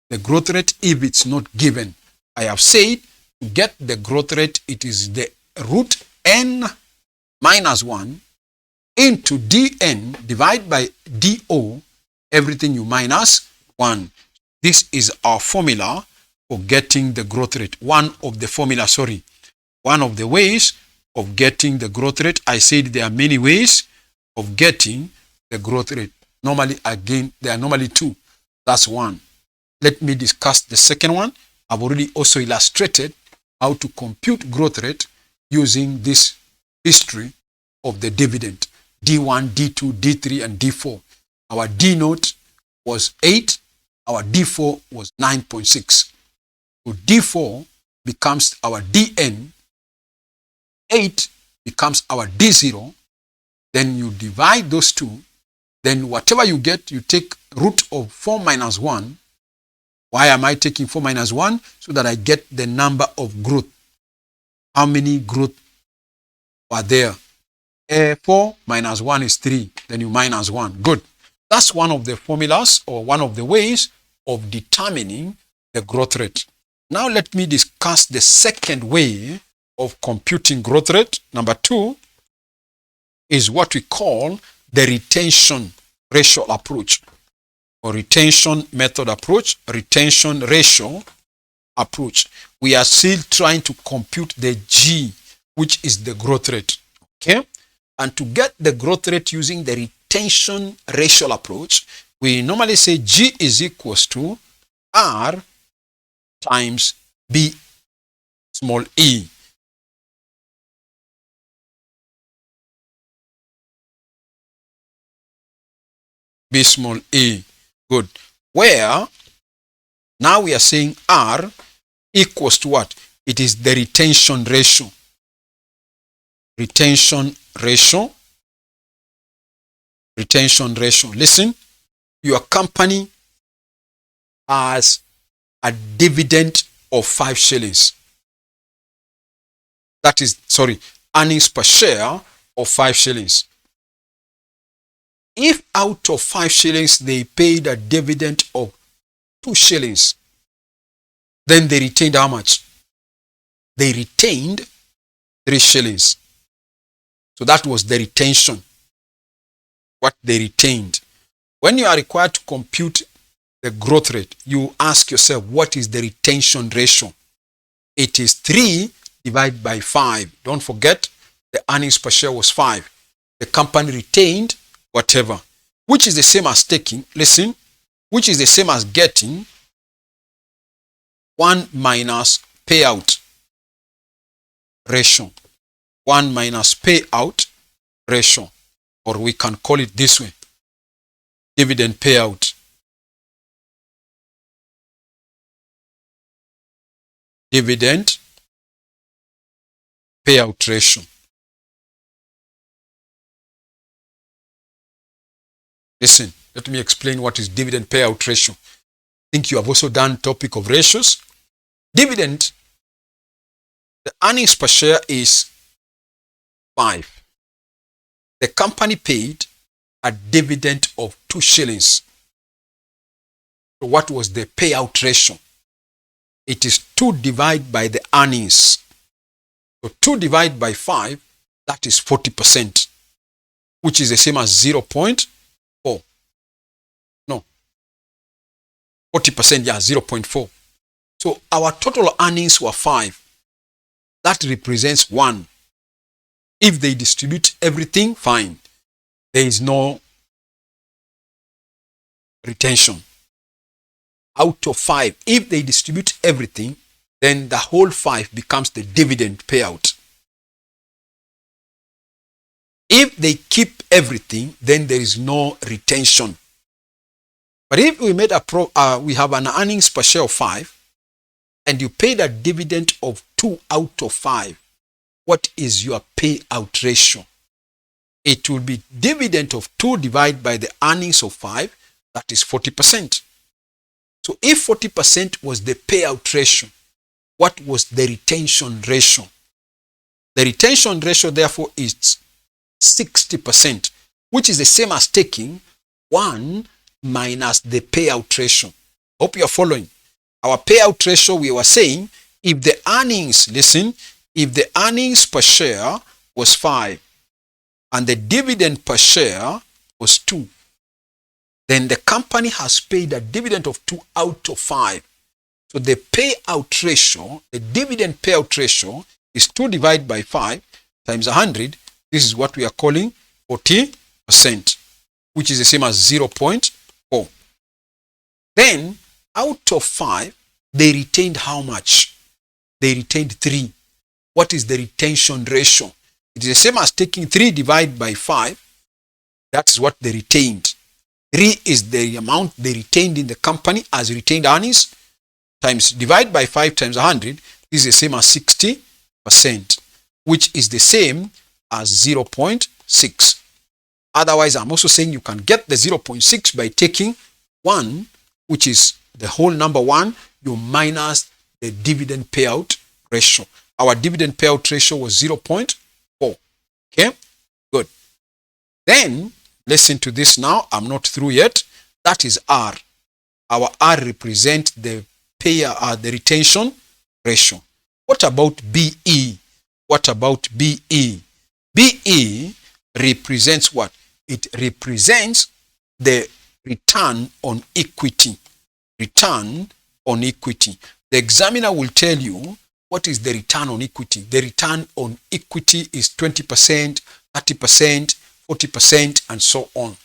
the growth rate if it's not given? I have said To get the growth rate, it is the root n minus 1 into dn divided by do, everything you minus 1. This is our formula for getting the growth rate. One of the ways of getting the growth rate. I said there are many ways of getting the growth rate. Normally, again, there are normally two. That's one. Let me discuss the second one. I've already also illustrated how to compute growth rate using this history of the dividend. D1, D2, D3, and D4. Our D note was 8. Our D4 was 9.6. So D4 becomes our Dn. 8 becomes our D0. Then you divide those two. Then whatever you get, you take root of 4 minus 1. Why am I taking 4 minus 1? So that I get the number of growth. How many growth are there? 4 minus 1 is 3. Then you minus 1. Good. That's one of the formulas or one of the ways of determining the growth rate. Now let me discuss the second way of computing growth rate. Number 2 is what we call the retention ratio approach, or retention method approach, retention ratio approach. We are still trying to compute the G, which is the growth rate. Okay? And to get the growth rate using the retention ratio approach, we normally say G is equals to R times B small e. B small e. Good. Where now we are saying R equals to what? It is the retention ratio. Retention ratio. Retention ratio. Listen, your company has a dividend of 5 shillings. That is, earnings per share of 5 shillings. If out of 5 shillings they paid a dividend of 2 shillings, then they retained how much? They retained 3 shillings. So that was the retention. What they retained. When you are required to compute the growth rate, you ask yourself, what is the retention ratio? It is 3 divided by 5. Don't forget, the earnings per share was 5. The company retained whatever, which is the same as taking, listen, which is the same as getting 1 minus payout ratio. 1 minus payout ratio, or we can call it this way, dividend payout. Dividend payout ratio. Listen, let me explain what is dividend payout ratio. I think you have also done topic of ratios. Dividend, the earnings per share is 5. The company paid a dividend of 2 shillings. So what was the payout ratio? It is 2 divided by the earnings. So 2 divided by 5, that is 40%, which is the same as 0.4. No. 40%, yeah, 0.4. So our total earnings were 5. That represents 1. If they distribute everything, fine. There is no retention. Out of 5, if they distribute everything, then the whole 5 becomes the dividend payout. If they keep everything, then there is no retention. But if we made we have an earnings per share of 5, and you paid a dividend of 2 out of 5, what is your payout ratio? It will be dividend of 2 divided by the earnings of 5, that is 40%. So if 40% was the payout ratio, what was the retention ratio? The retention ratio, therefore, is 60%, which is the same as taking 1 minus the payout ratio. Hope you are following. Our payout ratio, we were saying, if the earnings, listen, if the earnings per share was 5 and the dividend per share was 2, then the company has paid a dividend of 2 out of 5. So the payout ratio, the dividend payout ratio is 2 divided by 5 times 100. This is what we are calling 40%, which is the same as 0.4. Then out of 5, they retained how much? They retained 3. What is the retention ratio? It is the same as taking 3 divided by 5. That is what they retained. 3 is the amount they retained in the company as retained earnings, times divide by 5 times 100 is the same as 60%, which is the same as 0.6. Otherwise, I'm also saying you can get the 0.6 by taking 1, which is the whole number 1, you minus the dividend payout ratio. Our dividend payout ratio was 0.4. Okay, good. Then, listen to this now. I'm not through yet. That is R. Our R represents the the retention ratio. What about BE? What about BE? BE represents what? It represents the return on equity. Return on equity. The examiner will tell you what is the return on equity. The return on equity is 20%, 30%, 40%, and so on.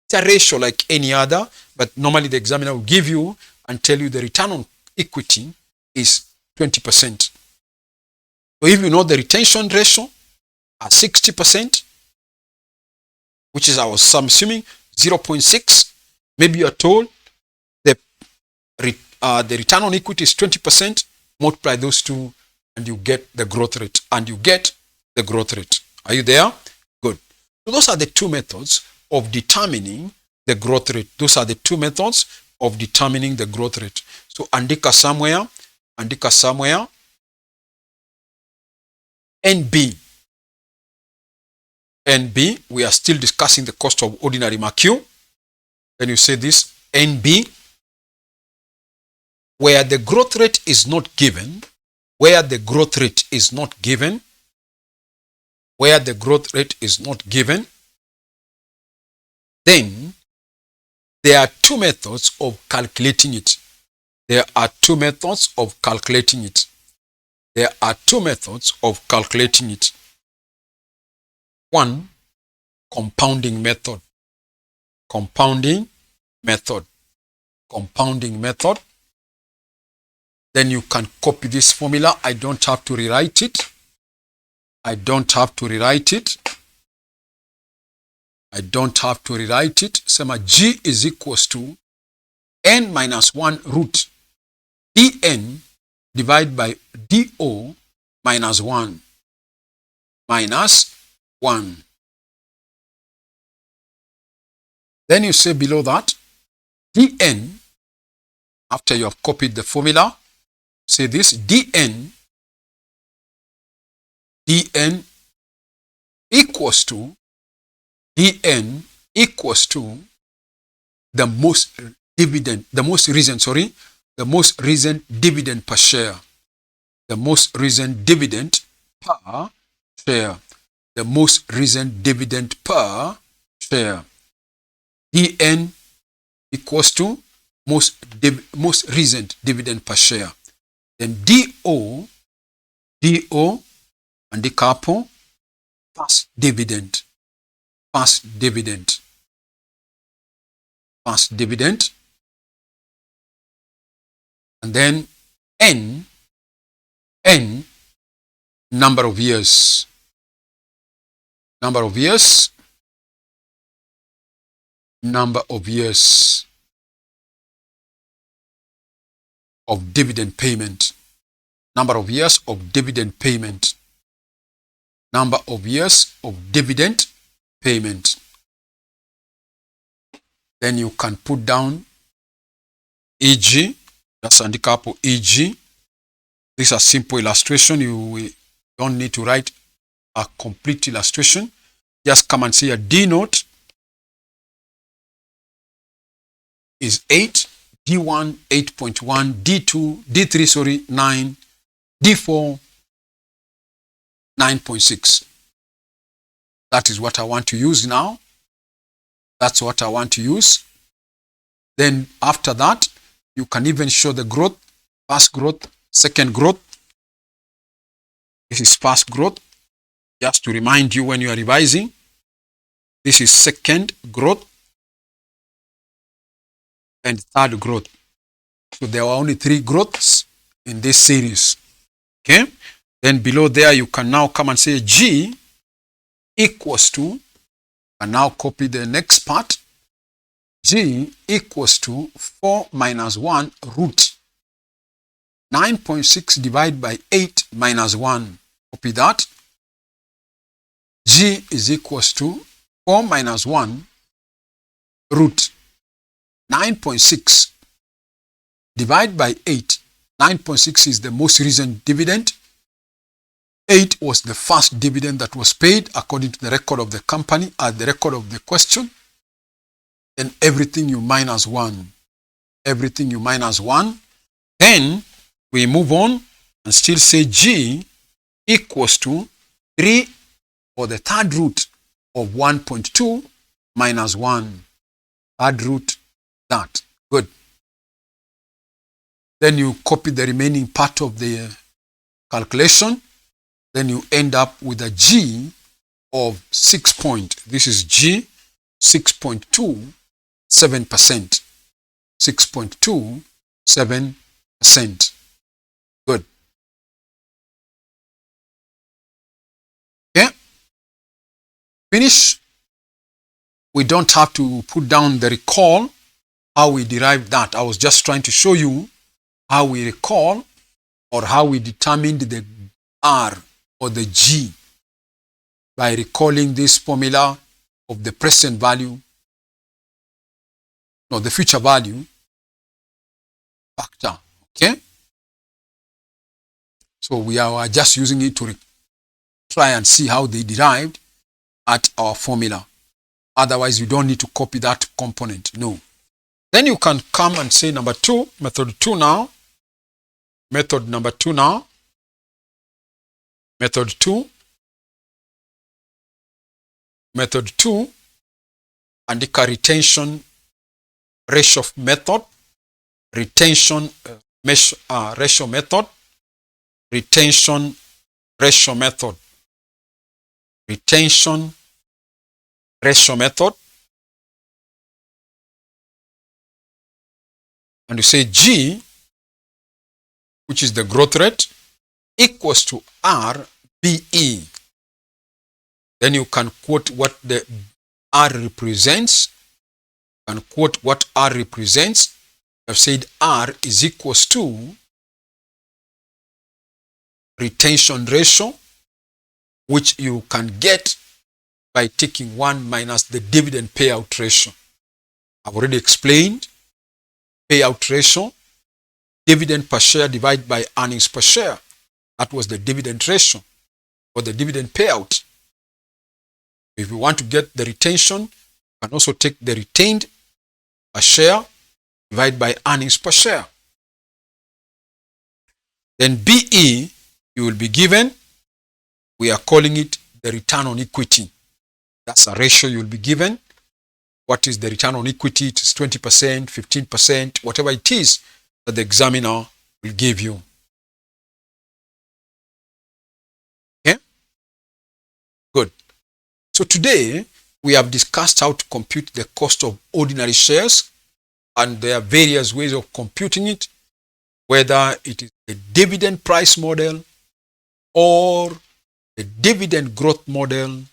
It's a ratio like any other, but normally the examiner will give you and tell you the return on equity is 20%. So if you know the retention ratio at 60%, which is our assuming 0.6, maybe you are told the return on equity is 20%, multiply those two and you get the growth rate. And you get the growth rate. Are you there? Good. So those are the two methods of determining the growth rate. Those are the two methods of determining the growth rate. So andika somewhere, NB. NB, we are still discussing the cost of ordinary MACU. Then you say this, NB, where the growth rate is not given, where the growth rate is not given, where the growth rate is not given, then there are two methods of calculating it. There are two methods of calculating it. There are two methods of calculating it. One, compounding method. Compounding method. Compounding method. Then you can copy this formula. I don't have to rewrite it. I don't have to rewrite it. I don't have to rewrite it. Sema G is equals to n minus 1 root dn divided by do minus 1 minus 1. Then you say below that dn, after you have copied the formula, say this dn equals to the most recent dividend per share. The most recent dividend per share. The most recent dividend per share. dn equals to most recent dividend per share. Then do and the couple past dividend. Past dividend. Past dividend. And then n number of years. Number of years. Number of years of dividend payment. Number of years of dividend payment. Number of years of dividend payment. Then you can put down EG. That's andika hapo EG. This is a simple illustration. You don't need to write a complete illustration. Just come and see a D note is 8, D1 8.1, D2, D3 9, D4, 9.6. That is what I want to use now. That's what I want to use. Then after that, you can even show the growth, first growth, second growth. This is first growth, just to remind you when you are revising. This is second growth and third growth. So there are only 3 growths in this series. Okay. Then below there, you can now come and say G equals to, and now copy the next part. G equals to 4 minus 1 root 9.6 divided by 8 minus 1. Copy that. G is equals to 4 minus 1 root 9.6 divided by 8. 9.6 is the most recent dividend. 8 was the first dividend that was paid according to the record of the company at the record of the question. And everything you minus 1. Everything you minus 1. Then we move on and still say G equals to 3 or the third root of 1.2 minus 1. Third root, that. Good. Then you copy the remaining part of the calculation. Then you end up with a G of 6 point. This is G, 6.27%. 6.27%. Good. Okay. Finish. We don't have to put down the recall, how we derive that. I was just trying to show you how we recall or how we determined the R or the G by recalling this formula of the present value or the future value factor. Okay. So we are just using it to try and see how they derived at our formula. Otherwise, you don't need to copy that component. No. Then you can come and say number 2, method 2 now. Method number 2 now. Method 2. Method 2. Andika retention ratio method. Retention ratio method. Retention ratio method. Retention ratio method. And you say G, which is the growth rate, equals to RBE. Then you can quote what the R represents. You can quote what R represents. I've said R is equals to retention ratio, which you can get by taking 1 minus the dividend payout ratio. I've already explained payout ratio, dividend per share divided by earnings per share. That was the dividend ratio or the dividend payout. If you want to get the retention, you can also take the retained per share divided by earnings per share. Then BE, you will be given, we are calling it the return on equity. That's a ratio you will be given. What is the return on equity? It is 20%, 15%, whatever it is that the examiner will give you. Okay? Good. So today, we have discussed how to compute the cost of ordinary shares, and there are various ways of computing it, whether it is a dividend price model or the dividend growth model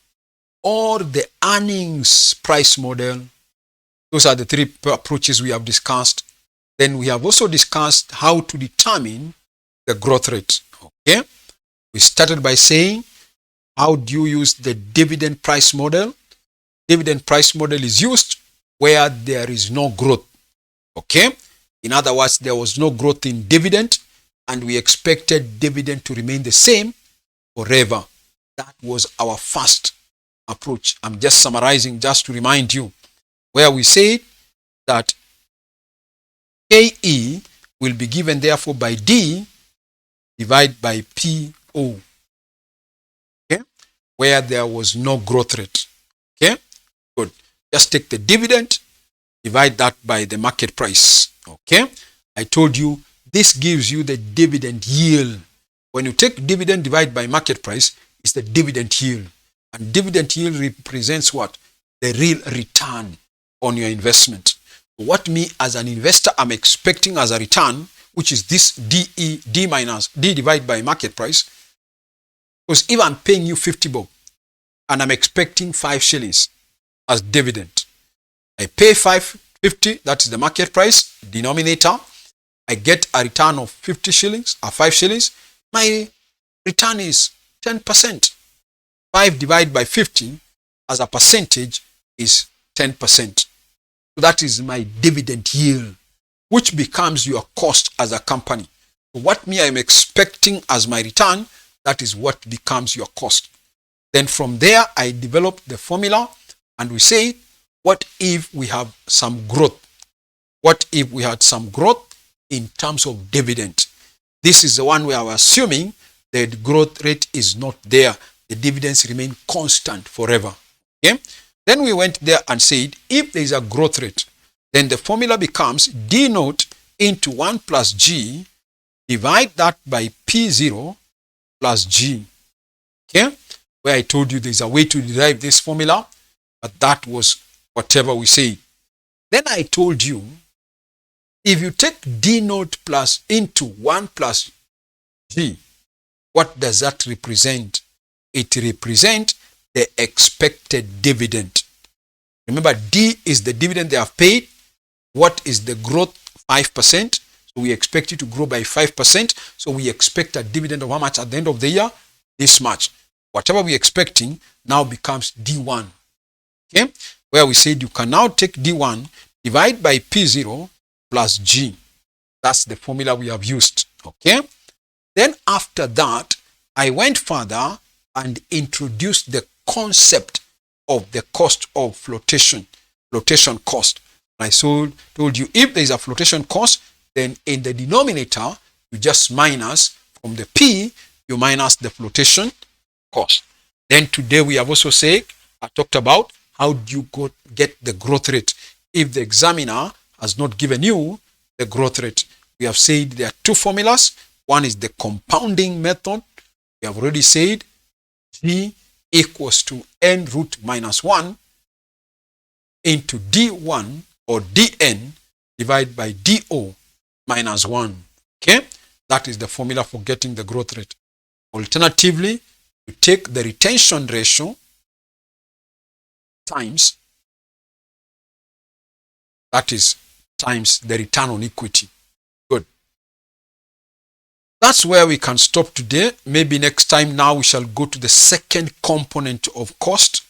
or the earnings price model. Those are the 3 approaches we have discussed. Then we have also discussed how to determine the growth rate. Okay? We started by saying, how do you use the dividend price model? Dividend price model is used where there is no growth. Okay? In other words, there was no growth in dividend and we expected dividend to remain the same forever. That was our first approach. I'm just summarizing just to remind you, where we said that KE will be given therefore by D divide by PO, okay, where there was no growth rate. Okay, good. Just take the dividend, divide that by the market price. Okay, I told you this gives you the dividend yield. When you take dividend divide by market price, it's the dividend yield. And dividend yield represents what? The real return on your investment. What me as an investor I'm expecting as a return, which is this D minus D divided by market price, because if I'm paying you 50 bob and I'm expecting 5 shillings as dividend, I pay 5.50, that is the market price, denominator. I get a return of 50 shillings or 5 shillings. My return is 10%. 5 divided by 50 as a percentage is 10%. So that is my dividend yield, which becomes your cost as a company. So what me I'm expecting as my return, that is what becomes your cost. Then from there, I develop the formula and we say, what if we have some growth? What if we had some growth in terms of dividend? This is the one where we're assuming that the growth rate is not there. The dividends remain constant forever. Okay? Then we went there and said, if there is a growth rate, then the formula becomes D naught into 1 plus G, divide that by P0 plus G. Okay? Where I told you there's a way to derive this formula, but that was whatever we say. Then I told you, if you take D naught plus into 1 plus G, what does that represent? It represents the expected dividend. Remember, D is the dividend they have paid. What is the growth? 5%. So we expect it to grow by 5%. So we expect a dividend of how much at the end of the year? This much. Whatever we're expecting now becomes D1. Okay? Where we said you can now take D1, divide by P0 plus G. That's the formula we have used. Okay? Then after that, I went further and introduced the concept of the cost of flotation cost. I told you if there is a flotation cost, then in the denominator, you just minus from the P, you minus the flotation cost. Then today we have also said, I talked about how do you get the growth rate if the examiner has not given you the growth rate. We have said there are two formulas. One is the compounding method. We have already said G equals to n root minus 1 into D1 or Dn divided by Do minus 1. Okay? That is the formula for getting the growth rate. Alternatively, you take the retention ratio times, that is, times the return on equity. Good. That's where we can stop today. Maybe next time now we shall go to the second component of cost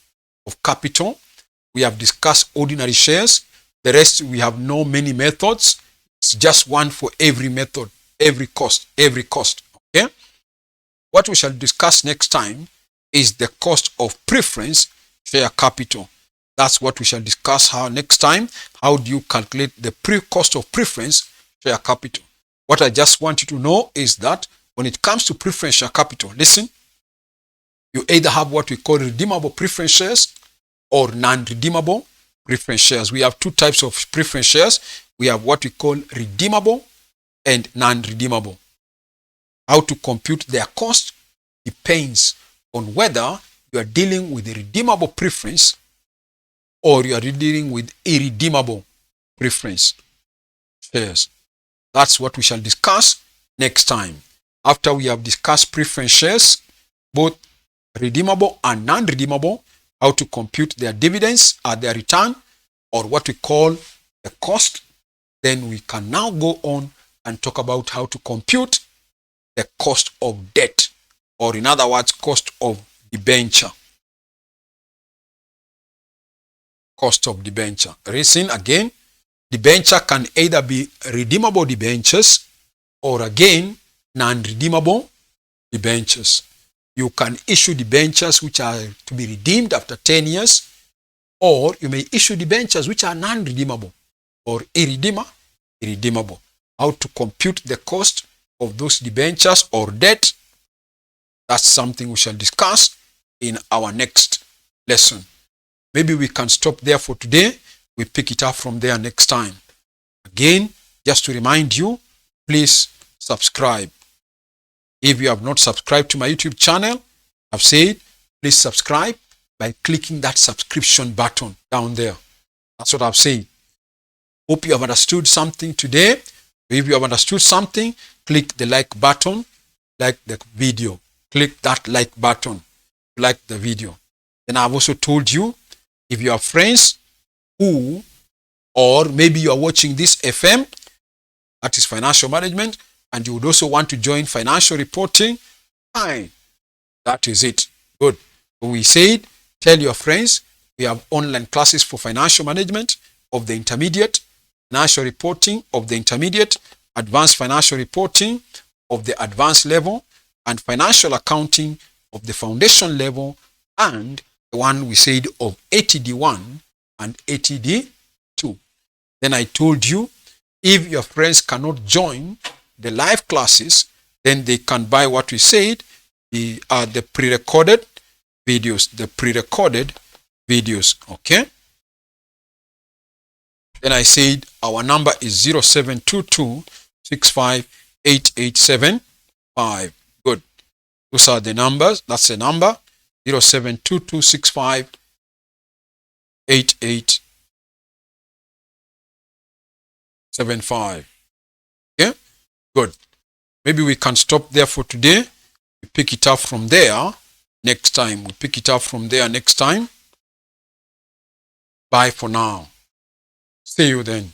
of capital. We have discussed ordinary shares. The rest we have no many methods. It's just one for every method, every cost. Okay? What we shall discuss next time is the cost of preference share capital. That's what we shall discuss next time. How do you calculate the cost of preference share capital? What I just want you to know is that when it comes to preference share capital, listen, you either have what we call redeemable preference shares or non-redeemable preference shares. We have two types of preference shares. We have what we call redeemable and non-redeemable. How to compute their cost depends on whether you are dealing with a redeemable preference or you are dealing with irredeemable preference shares. That's what we shall discuss next time. After we have discussed preference shares, both redeemable and non-redeemable, how to compute their dividends or their return, or what we call the cost, then we can now go on and talk about how to compute the cost of debt, or in other words, cost of debenture. Cost of debenture. Listen again, debenture can either be redeemable debentures or again, non-redeemable debentures. You can issue debentures which are to be redeemed after 10 years, or you may issue debentures which are non-redeemable or irredeemable. How to compute the cost of those debentures or debt, that's something we shall discuss in our next lesson. Maybe we can stop there for today. We pick it up from there next time. Again, just to remind you, please subscribe. If you have not subscribed to my YouTube channel, I've said, please subscribe by clicking that subscription button down there. That's what I've said. Hope you have understood something today. If you have understood something, click the like button, like the video. Click that like button, like the video. Then I've also told you, if you have friends who, or maybe you are watching this FM, that is financial management, and you would also want to join financial reporting, fine. That is it. Good. We said, tell your friends, we have online classes for financial management of the intermediate, financial reporting of the intermediate, advanced financial reporting of the advanced level, and financial accounting of the foundation level, and the one we said of ATD1 and ATD2. Then I told you, if your friends cannot join the live classes, then they can buy what we said, the pre-recorded videos, okay? Then I said our number is 0722 658875. Good. Those are the numbers. That's the number 0722 658875. Okay? Good. Maybe we can stop there for today. We pick it up from there next time. Bye for now. See you then.